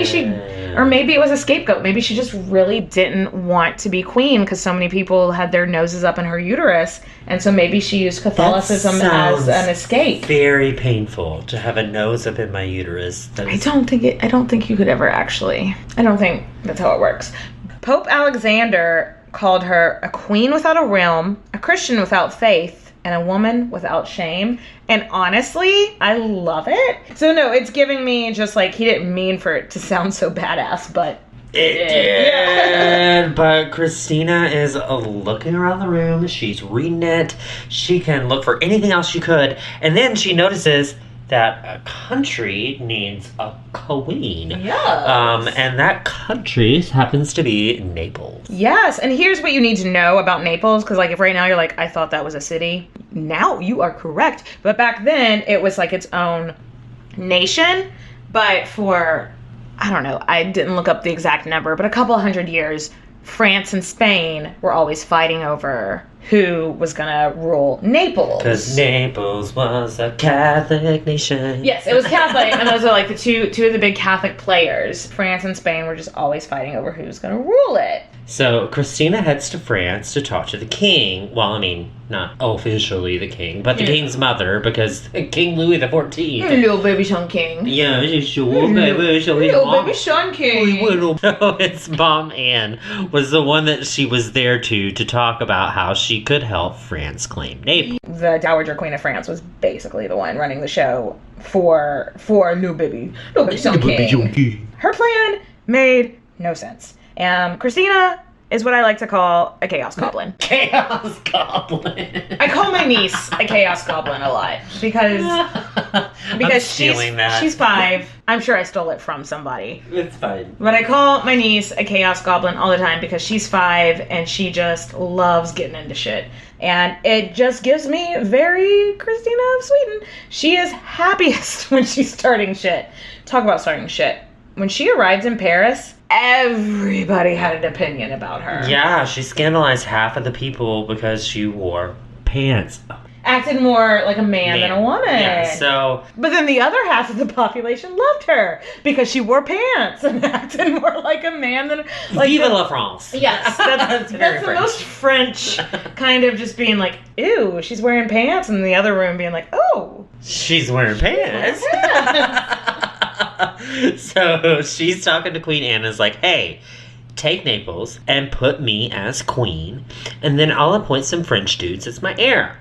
it was a scapegoat. Maybe she just really didn't want to be queen because so many people had their noses up in her uterus. And so maybe she used Catholicism as an escape. Very painful to have a nose up in my uterus. I don't think you could ever actually. I don't think that's how it works. Pope Alexander called her a queen without a realm, a Christian without faith, and a woman without shame. And honestly, I love it. So no, it's giving me just like, he didn't mean for it to sound so badass, but it did. Yeah. But Christina is looking around the room. She's reading it. She can look for anything else she could. And then she notices that a country needs a queen. Yes. And that country happens to be Naples. Yes, and here's what you need to know about Naples, because like if right now you're like, I thought that was a city. Now you are correct. But back then it was like its own nation. But for, I don't know, I didn't look up the exact number, but a couple 100 years, France and Spain were always fighting over who was gonna rule Naples. Because Naples was a Catholic nation. Yes, it was Catholic, and those are like the two of the big Catholic players. France and Spain were just always fighting over who's gonna rule it. So Christina heads to France to talk to the king. Well, I mean, not officially the king, but the king's mother, because King Louis XIV. Little baby Sean King. Yeah, Little baby Sean King. So his mom Anne was the one that she was there to talk about how she could help France claim Naples. The Dowager Queen of France was basically the one running the show for little baby Sean King. Her plan made no sense. Christina is what I like to call a chaos goblin. Chaos Goblin. I call my niece a chaos goblin a lot because she's 5. I'm sure I stole it from somebody. It's fine. But I call my niece a chaos goblin all the time because she's 5 and she just loves getting into shit. And it just gives me very Christina of Sweden. She is happiest when she's starting shit. Talk about starting shit. When she arrived in Paris, everybody had an opinion about her. Yeah, she scandalized half of the people because she wore pants. Acted more like a man than a woman. Yeah, so... But then the other half of the population loved her because she wore pants and acted more like a man than... Like Vive la France. Yes, that's very the French. most French kind of just being like, ew, she's wearing pants, and the other room being like, oh. She's wearing pants. So she's talking to Queen Anne and is like, hey, take Naples and put me as queen, and then I'll appoint some French dudes as my heir.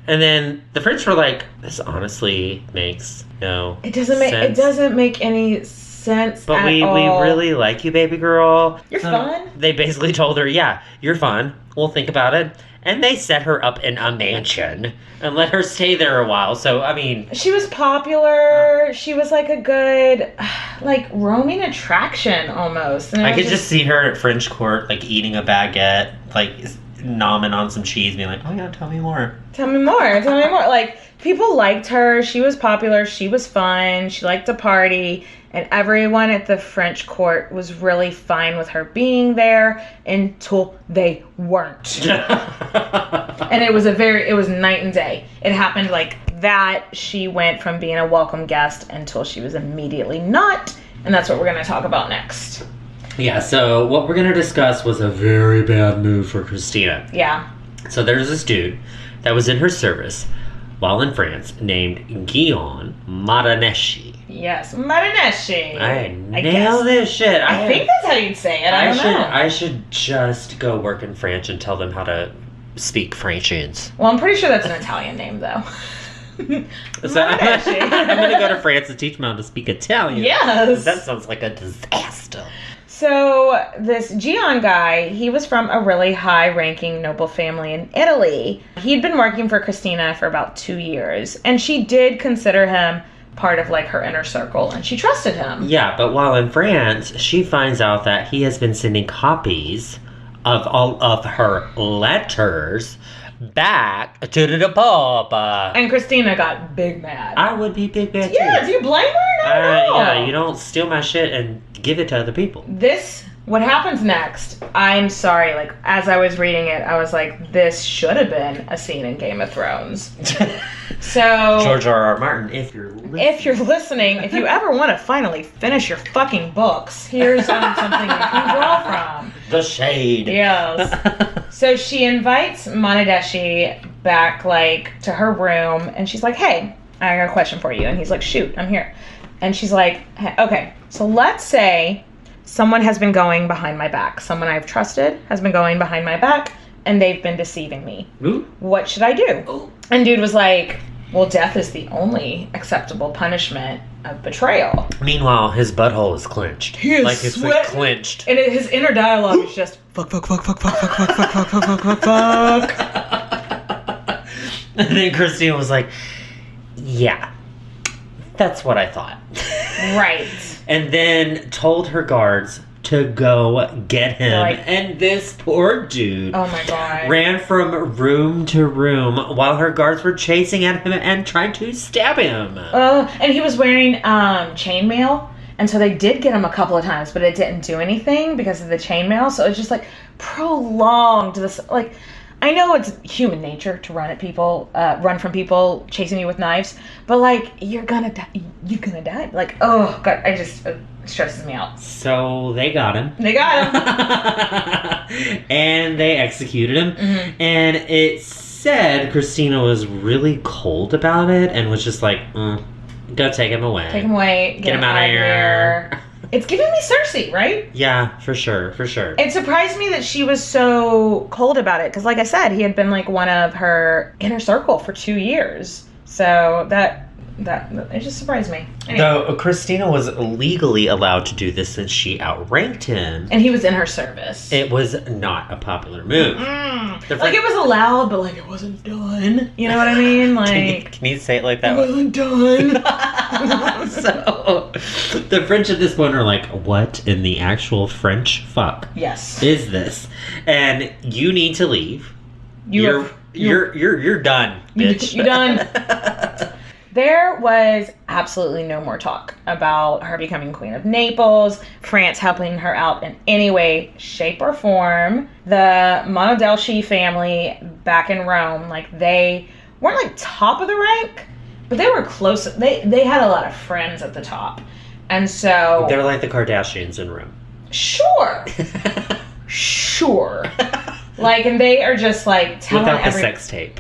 And then the French were like, this honestly makes no It sense. doesn't make any sense But at we all. really like you, baby girl. You're fun. They basically told her, yeah, you're fun. We'll think about it. And they set her up in a mansion and let her stay there a while. So, I mean... She was popular. She was like a good, like, roaming attraction almost. And I could just see her at French court, like, eating a baguette, like, nomming on some cheese, being like, oh yeah, tell me more. Tell me more. Tell me more. Like, people liked her. She was popular. She was fun. She liked to party. And everyone at the French court was really fine with her being there until they weren't. And it was night and day. It happened like that. She went from being a welcome guest until she was immediately not. And that's what we're going to talk about next. Yeah, so what we're going to discuss was a very bad move for Christina. Yeah. So there's this dude that was in her service while in France named Guillaume Marineschi. Yes, Marineschi. I nailed this shit. I think that's how you'd say it. I don't know. I should just go work in French and tell them how to speak Frenchians. Well, I'm pretty sure that's an Italian name, though. So I'm going to go to France and teach them how to speak Italian. Yes. That sounds like a disaster. So this Gian guy, he was from a really high-ranking noble family in Italy. He'd been working for Christina for about 2 years, and she did consider him part of like her inner circle, and she trusted him. Yeah, but while in France, she finds out that he has been sending copies of all of her letters back to the Pope. And Christina got big mad. I would be big mad too. Yeah, do you blame her? Not at all. Yeah, you don't steal my shit and give it to other people. This what happens next, I'm sorry, like, as I was reading it, I was like, this should have been a scene in Game of Thrones. So, George R.R. Martin, if you're listening, if you ever want to finally finish your fucking books, here's something you can draw from. The shade. Yes. So she invites Manadeshi back, like, to her room, and she's like, hey, I got a question for you. And he's like, shoot, I'm here. And she's like, hey, okay, so let's say someone has been going behind my back. Someone I've trusted has been going behind my back, and they've been deceiving me. Ooh. What should I do? Ooh. And dude was like, well, death is the only acceptable punishment of betrayal. Meanwhile, his butthole is clenched. He is like it's like sweating. clenched. And his inner dialogue is just, fuck, fuck, fuck, fuck, fuck, fuck, fuck, fuck, fuck, fuck, fuck, fuck, fuck. And then Christina was like, yeah, that's what I thought. Right. And then told her guards to go get him. Like, and this poor dude oh my god. ran from room to room while her guards were chasing at him and trying to stab him. And he was wearing chainmail. And so they did get him a couple of times, but it didn't do anything because of the chainmail. So it was just like prolonged this, like, I know it's human nature to run at people, run from people chasing you with knives, but like, you're gonna die. You're gonna die. Like, oh god, it stresses me out. So they got him. They got him. And they executed him. Mm-hmm. And it said Christina was really cold about it and was just like, go take him away. Take him away. Get him out of here. It's giving me Cersei, right? Yeah, for sure, for sure. It surprised me that she was so cold about it, because like I said, he had been like one of her inner circle for 2 years. So that it just surprised me. Anyway. Though Christina was legally allowed to do this since she outranked him. And he was in her service. It was not a popular move. Like, it was allowed, but like, it wasn't done. You know what I mean? Like, can you say it like that? It wasn't done. So, the French at this point are like, what in the actual French fuck Yes. is this? And you need to leave. You're done, bitch. You're done. There was absolutely no more talk about her becoming Queen of Naples, France helping her out in any way, shape, or form. The Monaldeschi family back in Rome, like, they weren't like top of the rank, but they were close. They had a lot of friends at the top. And so They're like the Kardashians in Rome. Sure. Sure. Like, and they are just like telling without the sex tape.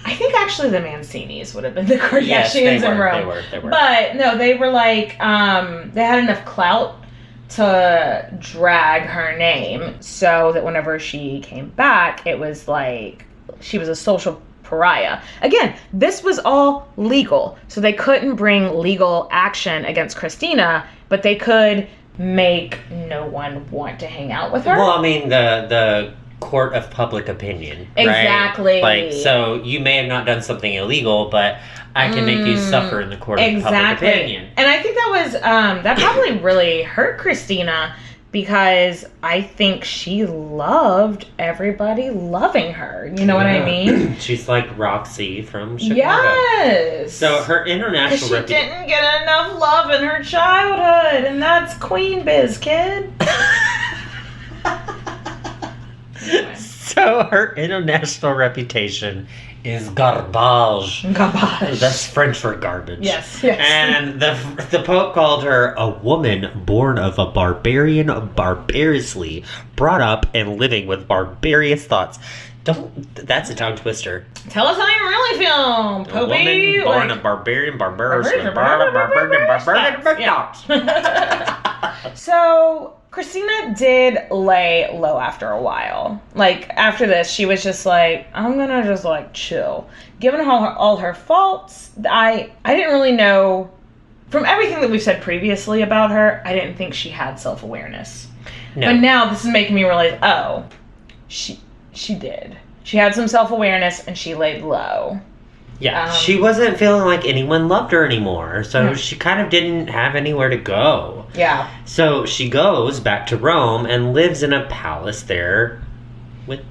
I think actually the Mancinis would have been the Kardashians Yes, in Rome. They were. But no, they were like, they had enough clout to drag her name so that whenever she came back, it was like she was a social pariah. Again, this was all legal. So they couldn't bring legal action against Christina, but they could make no one want to hang out with her. Well, I mean, the court of public opinion, right? Exactly. Like, so you may have not done something illegal, but I can make you suffer in the court of public opinion. And I think that was that probably really hurt Christina, because I think she loved everybody loving her. You know what I mean? She's like Roxy from Chicago. Yes. So her international she didn't get enough love in her childhood, and that's queen biz, kid. So her international reputation is garbage. Garbage. That's French for garbage. Yes. And the Pope called her a woman born of a barbarian, barbarously brought up and living with barbarous thoughts. That's a tongue twister. Tell us how you really feel, Popey. A woman born of barbarian, barbarously thoughts. So Christina did lay low after a while. Like, after this, she was just like, I'm gonna just like chill. Given all her faults, I didn't really know, from everything that we've said previously about her, I didn't think she had self-awareness. No. But now this is making me realize, oh, she did. She had some self-awareness and she laid low. Yeah, she wasn't feeling like anyone loved her anymore, so she kind of didn't have anywhere to go. Yeah. So she goes back to Rome and lives in a palace there with,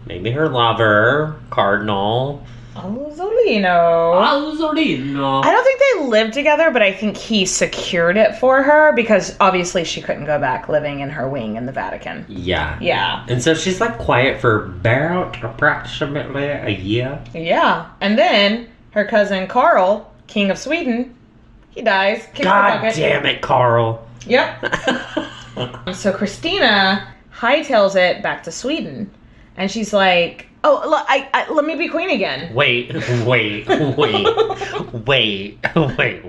maybe her lover, Cardinal, Azzolino. Azzolino. I don't think they lived together, but I think he secured it for her because obviously she couldn't go back living in her wing in the Vatican. Yeah. Yeah. And so she's like quiet for about approximately a year. Yeah. And then her cousin Carl, King of Sweden, he dies. Kicks the God bucket. damn it, Carl. Yep. So Christina hightails it back to Sweden. And she's like, oh, look, let me be queen again. Wait,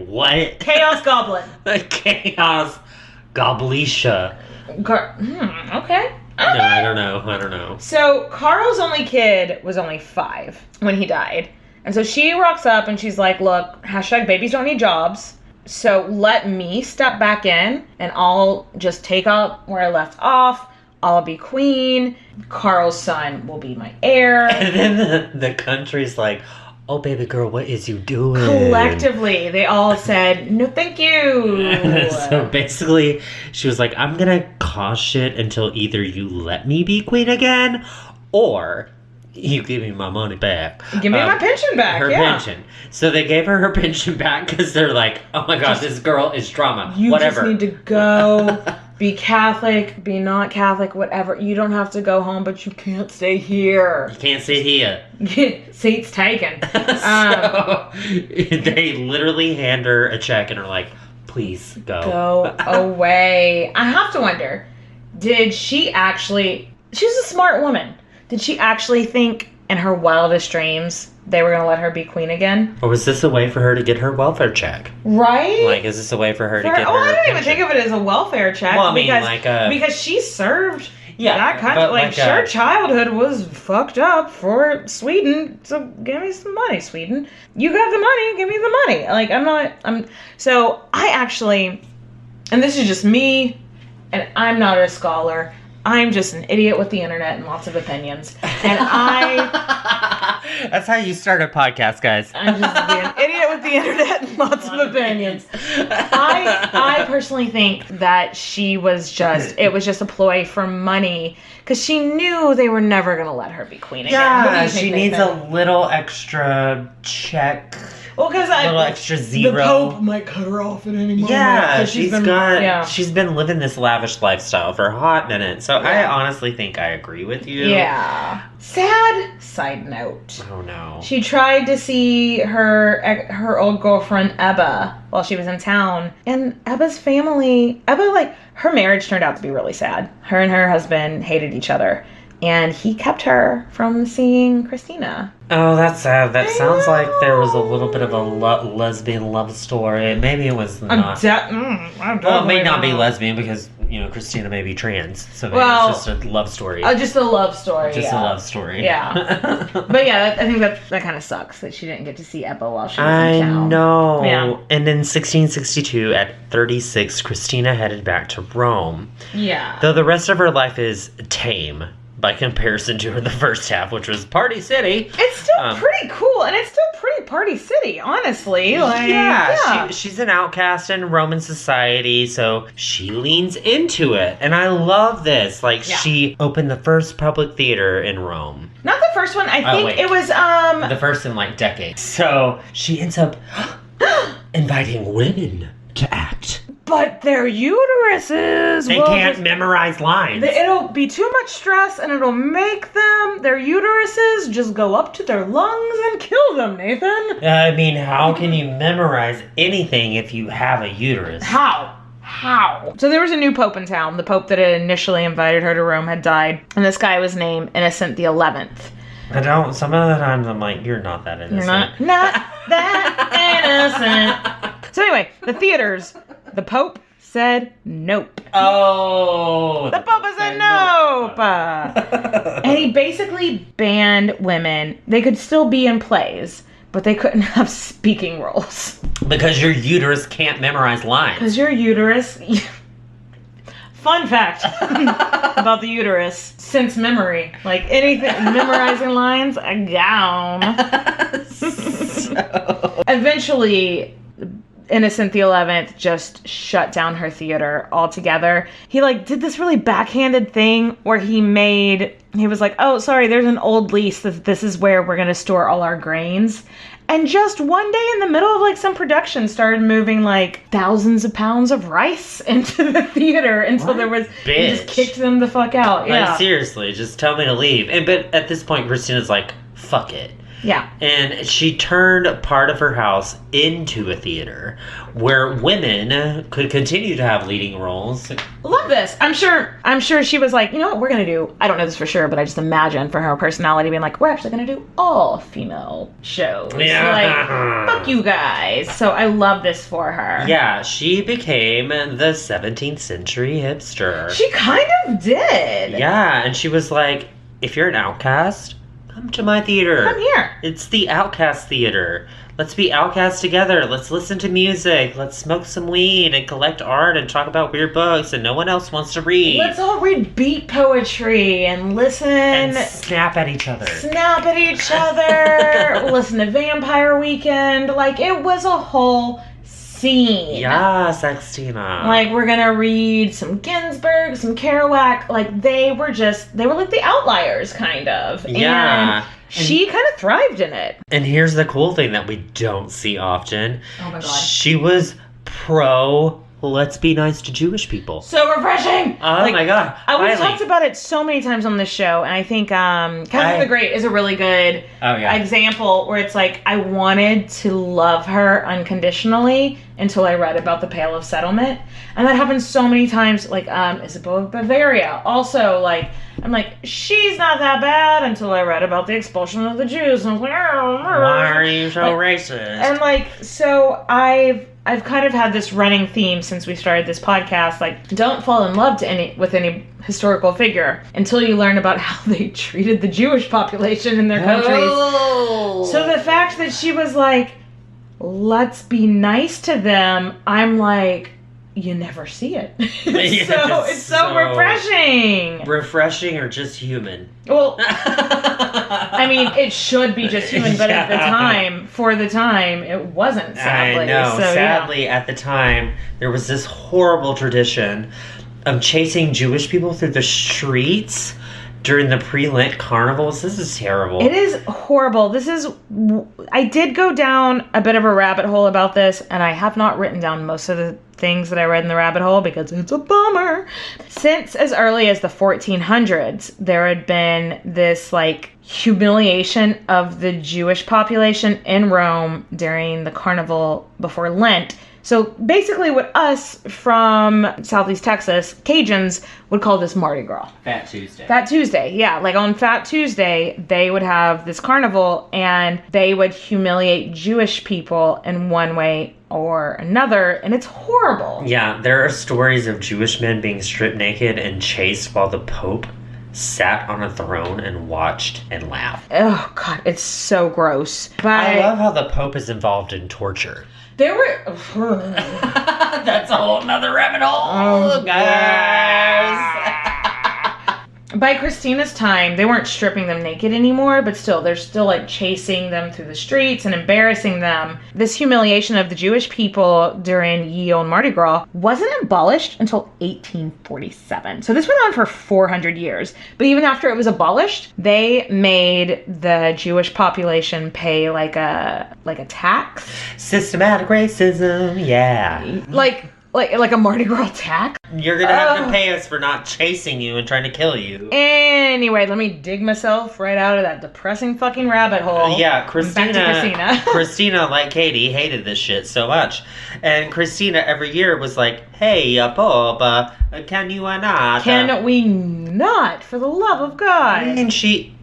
what? Chaos Goblin. Chaos Goblisha. Okay. No, I don't know. So Carl's only kid was only 5 when he died. And so she rocks up and she's like, look, hashtag babies don't need jobs. So let me step back in and I'll just take up where I left off. I'll be queen. Carl's son will be my heir. And then the country's like, oh, baby girl, what is you doing? Collectively, they all said, no, thank you. So basically, she was like, I'm going to cause shit until either you let me be queen again or you give me my money back. Give me my pension back, Her yeah. pension. So they gave her pension back because they're like, oh my god, this girl is drama. You Whatever. just need to go, be Catholic, be not Catholic, whatever. You don't have to go home, but you can't stay here. You can't sit here. Seat's taken. So they literally hand her a check and are like, please go. Go away. I have to wonder, did she actually... She's a smart woman. Did she actually think in her wildest dreams they were going to let her be queen again? Or was this a way for her to get her welfare check? Right? Like, is this a way for her to get her I didn't even pension? think of it as a welfare check. Well, I mean, because, like because she served Yeah, that country. but Like, like sure, a- childhood was fucked up for Sweden, so give me some money, Sweden. You got the money, give me the money. Like, so I actually, and this is just me, and I'm not a scholar. I'm just an idiot with the internet and lots of opinions. And That's how you start a podcast, guys. I'm just an idiot with the internet and lots of opinions. I personally think that it was just a ploy for money because she knew they were never going to let her be queen again. What do Yeah, you think, she needs Nathan? a little extra check. Well, because A little extra zero. The Pope might cut her off at any moment. Yeah, 'cause she's been living this lavish lifestyle for a hot minute. So I Yeah. honestly think I agree with you. Yeah. Sad side note. Oh no. She tried to see her old girlfriend Ebba while she was in town, and Ebba's family, her marriage turned out to be really sad. Her and her husband hated each other, and he kept her from seeing Christina. Oh, that's sad. That I sounds like there was a know. little bit of a lesbian love story. Maybe it was not. Well, it may not be lesbian because, Christina may be trans. So maybe it's just a love story. Just a love story. Just yeah. a love story. Yeah. But yeah, I think that kind of sucks that she didn't get to see Ebba while she was I in town. know. Yeah. And in 1662, at 36, Christina headed back to Rome. Yeah. Though the rest of her life is tame by comparison to the first half, which was Party City. It's still pretty cool, and it's still pretty Party City, honestly. Like, she's an outcast in Roman society, so she leans into it. And I love this. Like, she opened the first public theater in Rome. Not the first one. I think wait. it was, The first in, decades. So she ends up inviting women to act. but their uteruses They will can't just- memorize lines. It'll be too much stress, and it'll make their uteruses just go up to their lungs and kill them, Nathan. I mean, how can you memorize anything if you have a uterus? How? So there was a new pope in town. The pope that had initially invited her to Rome had died, and this guy was named Innocent the 11th. Some of the times I'm like, you're not that innocent. You're not that innocent. So anyway, the theaters, the Pope said nope. Oh. The Pope said nope. And he basically banned women. They could still be in plays, but they couldn't have speaking roles. Because your uterus can't memorize lines. Because your uterus... Fun fact about the uterus, since memory. Like anything, memorizing lines, a gown. Eventually, Innocent the 11th just shut down her theater altogether. He like did this really backhanded thing where he was like, oh, sorry, there's an old lease that this is where we're going to store all our grains. And just one day in the middle of like some production started moving like thousands of pounds of rice into the theater until he just kicked them the fuck out. Yeah. Like, seriously, just tell me to leave. But at this point, Christina's like, fuck it. Yeah. And she turned part of her house into a theater where women could continue to have leading roles. Love this. I'm sure she was like, you know what we're going to do? I don't know this for sure, but I just imagine for her personality being like, we're actually going to do all female shows. Yeah. Like, fuck you guys. So I love this for her. Yeah, she became the 17th century hipster. She kind of did. Yeah, and she was like, if you're an outcast, come to my theater. Come here. It's the Outcast Theater. Let's be outcasts together. Let's listen to music. Let's smoke some weed and collect art and talk about weird books and no one else wants to read. Let's all read beat poetry and listen. And snap at each other. Listen to Vampire Weekend. Like, it was a whole scene. Yeah, Sextina. Like, we're gonna read some Ginsberg, some Kerouac. Like, they were like the outliers, kind of. Yeah. And she kind of thrived in it. And here's the cool thing that we don't see often. Oh my God. She was pro let's be nice to Jewish people. So refreshing! Oh my God. We've talked about it so many times on this show, and I think Catherine the Great is a really good example where it's like, I wanted to love her unconditionally until I read about the Pale of Settlement. And that happens so many times, like Isabel of Bavaria. Also, like, I'm like, she's not that bad until I read about the expulsion of the Jews. And I was like, why are you so racist? And like, so I've kind of had this running theme since we started this podcast, like, don't fall in love with any historical figure until you learn about how they treated the Jewish population in their countries. Oh. So the fact that she was like, let's be nice to them, I'm like, you never see it. It's so refreshing. Refreshing or just human? Well, I mean, it should be just human, but at the time, it wasn't, sadly. I know. So, sadly, at the time, there was this horrible tradition of chasing Jewish people through the streets during the pre-Lent carnivals. This is terrible. It is horrible. I did go down a bit of a rabbit hole about this, and I have not written down most of the things that I read in the rabbit hole because it's a bummer. Since as early as the 1400s, there had been this like humiliation of the Jewish population in Rome during the carnival before Lent. So basically what us from Southeast Texas, Cajuns, would call this Mardi Gras. Fat Tuesday. Fat Tuesday, yeah. Like on Fat Tuesday, they would have this carnival and they would humiliate Jewish people in one way or another, and it's horrible. Yeah, there are stories of Jewish men being stripped naked and chased while the Pope sat on a throne and watched and laughed. Oh, God, it's so gross. But I love how the Pope is involved in torture. There were... That's a whole nother rabbit hole, guys. By Christina's time, they weren't stripping them naked anymore, but still, they're still like chasing them through the streets and embarrassing them. This humiliation of the Jewish people during Ye Olde Mardi Gras wasn't abolished until 1847. So this went on for 400 years. But even after it was abolished, they made the Jewish population pay like a tax. Systematic racism, yeah. Like a Mardi Gras tax. You're gonna have to pay us for not chasing you and trying to kill you. Anyway, let me dig myself right out of that depressing fucking rabbit hole. Yeah, Christina. Back to Christina. Christina, like Katie, hated this shit so much. And Christina every year was like, hey, Bob, can you not? Can we not, for the love of God? And she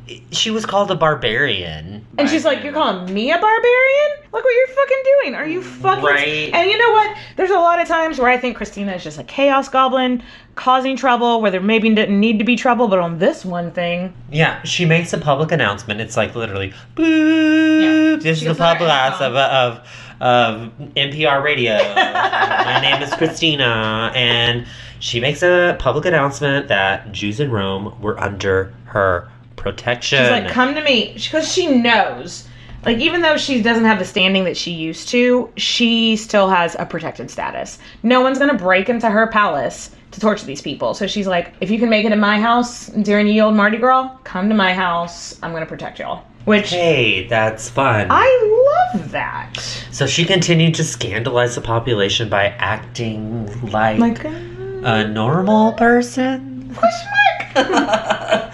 was called a barbarian. And she's like, you're calling me a barbarian? Look what you're fucking doing. Are you fucking... Right. And you know what? There's a lot of times where I think Christina is just a chaos goblin causing trouble where there maybe didn't need to be trouble, but on this one thing... Yeah, she makes a public announcement. It's like literally, boop, this is the public of NPR radio. My name is Christina. And she makes a public announcement that Jews in Rome were under her protection. She's like, come to me. Because she knows Like, even though she doesn't have the standing that she used to, she still has a protected status. No one's going to break into her palace to torture these people. So she's like, if you can make it in my house during the old Mardi Gras, come to my house. I'm going to protect y'all. Which, hey, that's fun. I love that. So she continued to scandalize the population by acting like a normal person. Question mark.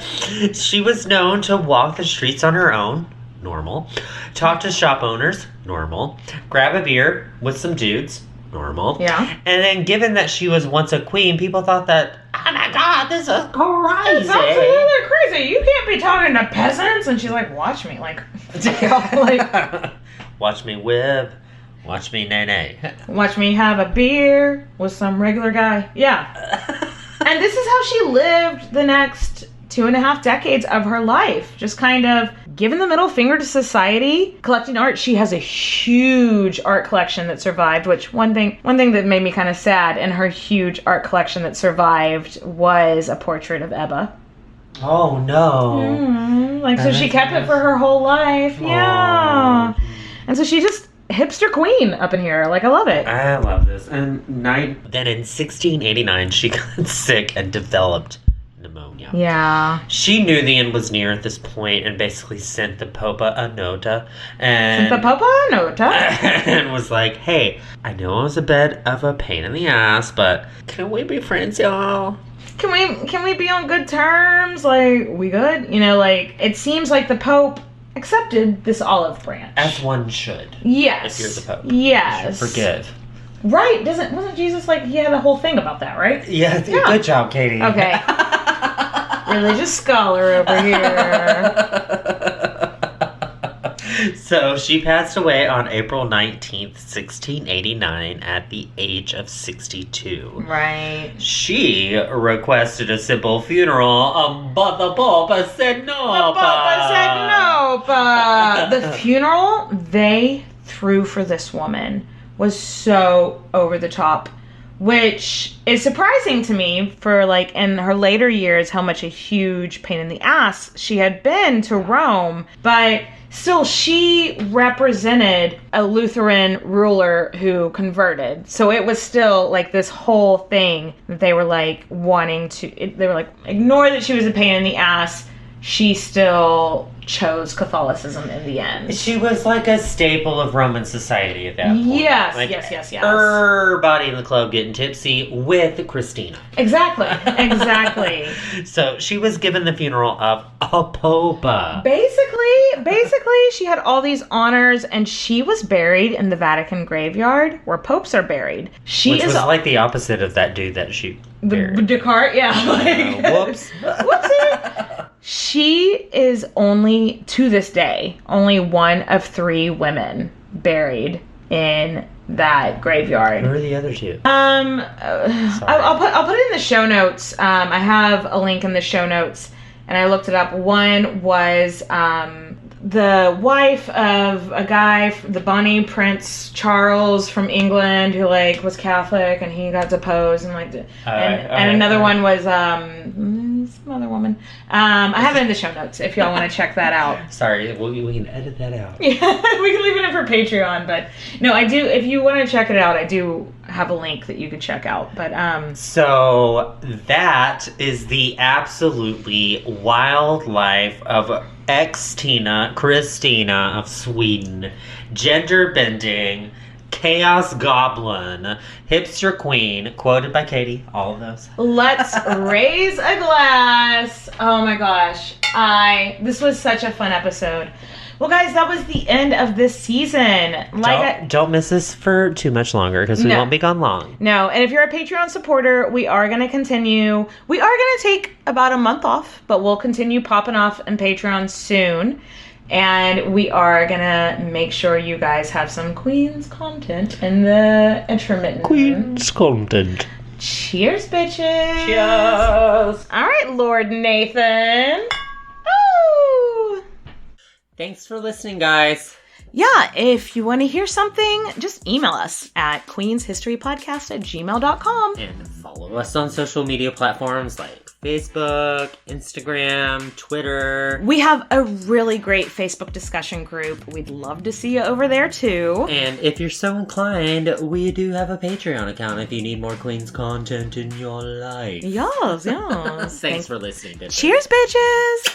She was known to walk the streets on her own. Normal. Talk to shop owners. Normal. Grab a beer with some dudes. Normal. Yeah. And then, given that she was once a queen, people thought that, oh my god, this is crazy. It's absolutely crazy. You can't be talking to peasants. And she's like, watch me. Like, watch me whip. Watch me nay. Watch me have a beer with some regular guy. Yeah. And this is how she lived the next 2.5 decades of her life. Just kind of giving the middle finger to society, collecting art. She has a huge art collection that survived, which one thing that made me kind of sad in her huge art collection that survived was a portrait of Ebba. Oh, no. So she kept it for her whole life. Yeah. Aww. And so she just hipster queen up in here. Like, I love it. I love this. And then in 1689, she got sick and developed pneumonia. Yeah. She knew the end was near at this point and basically sent the Pope a nota. And and was like, hey, I know I was a bit of a pain in the ass, but can we be friends, y'all? Can we be on good terms? Like, we good? You know, like, it seems like the Pope accepted this olive branch. As one should. Yes. If you're the Pope. Yes. You should forgive. Right. Wasn't Jesus like, he had a whole thing about that, right? Yeah. Good job, Katie. Okay. Religious scholar over here. So she passed away on April 19th, 1689 at the age of 62. Right. She requested a simple funeral, but the Pope said no. The funeral they threw for this woman was so over the top, which is surprising to me for, like, in her later years, how much a huge pain in the ass she had been to Rome. But still, she represented a Lutheran ruler who converted. So it was still, like, this whole thing that they were, like, they were like, ignore that she was a pain in the ass. She still chose Catholicism in the end. She was like a staple of Roman society at that point. Yes, like, yes. Everybody in the club getting tipsy with Christina. Exactly. So she was given the funeral of a pope. Basically, she had all these honors, and she was buried in the Vatican graveyard where popes are buried. Which was like the opposite of that dude that she buried. Descartes, yeah. Whoops. Whoopsie. She is only, to this day, only one of 3 women buried in that graveyard. Who are the other 2? I'll put it in the show notes. I have a link in the show notes, and I looked it up. One was the wife of a guy, the Bonnie Prince Charles from England, who, like, was Catholic, and he got deposed, and, like, and another one was some other woman. I have it in the show notes if y'all want to check that out. Sorry, we can edit that out. Yeah, we can leave it in for Patreon, but no, I do. If you want to check it out, I do have a link that you could check out. But so that is the absolutely wild life of Christina of Sweden, gender bending, chaos goblin, hipster queen, quoted by Katie, all of those. Let's raise a glass. Oh my gosh. This was such a fun episode. Well, guys, that was the end of this season. Don't miss us for too much longer, because we won't be gone long. No, and if you're a Patreon supporter, we are going to continue. We are going to take about a month off, but we'll continue popping off in Patreon soon. And we are going to make sure you guys have some Queens content in the intermittent. Queens content. Cheers, bitches. Cheers. All right, Lord Nathan. Oh. Thanks for listening, guys. Yeah, if you want to hear something, just email us at queenshistorypodcast@gmail.com. And follow us on social media platforms like Facebook, Instagram, Twitter. We have a really great Facebook discussion group. We'd love to see you over there too. And if you're so inclined, we do have a Patreon account if you need more Queens content in your life. Yes. Thanks for listening, bitches. Cheers, bitches!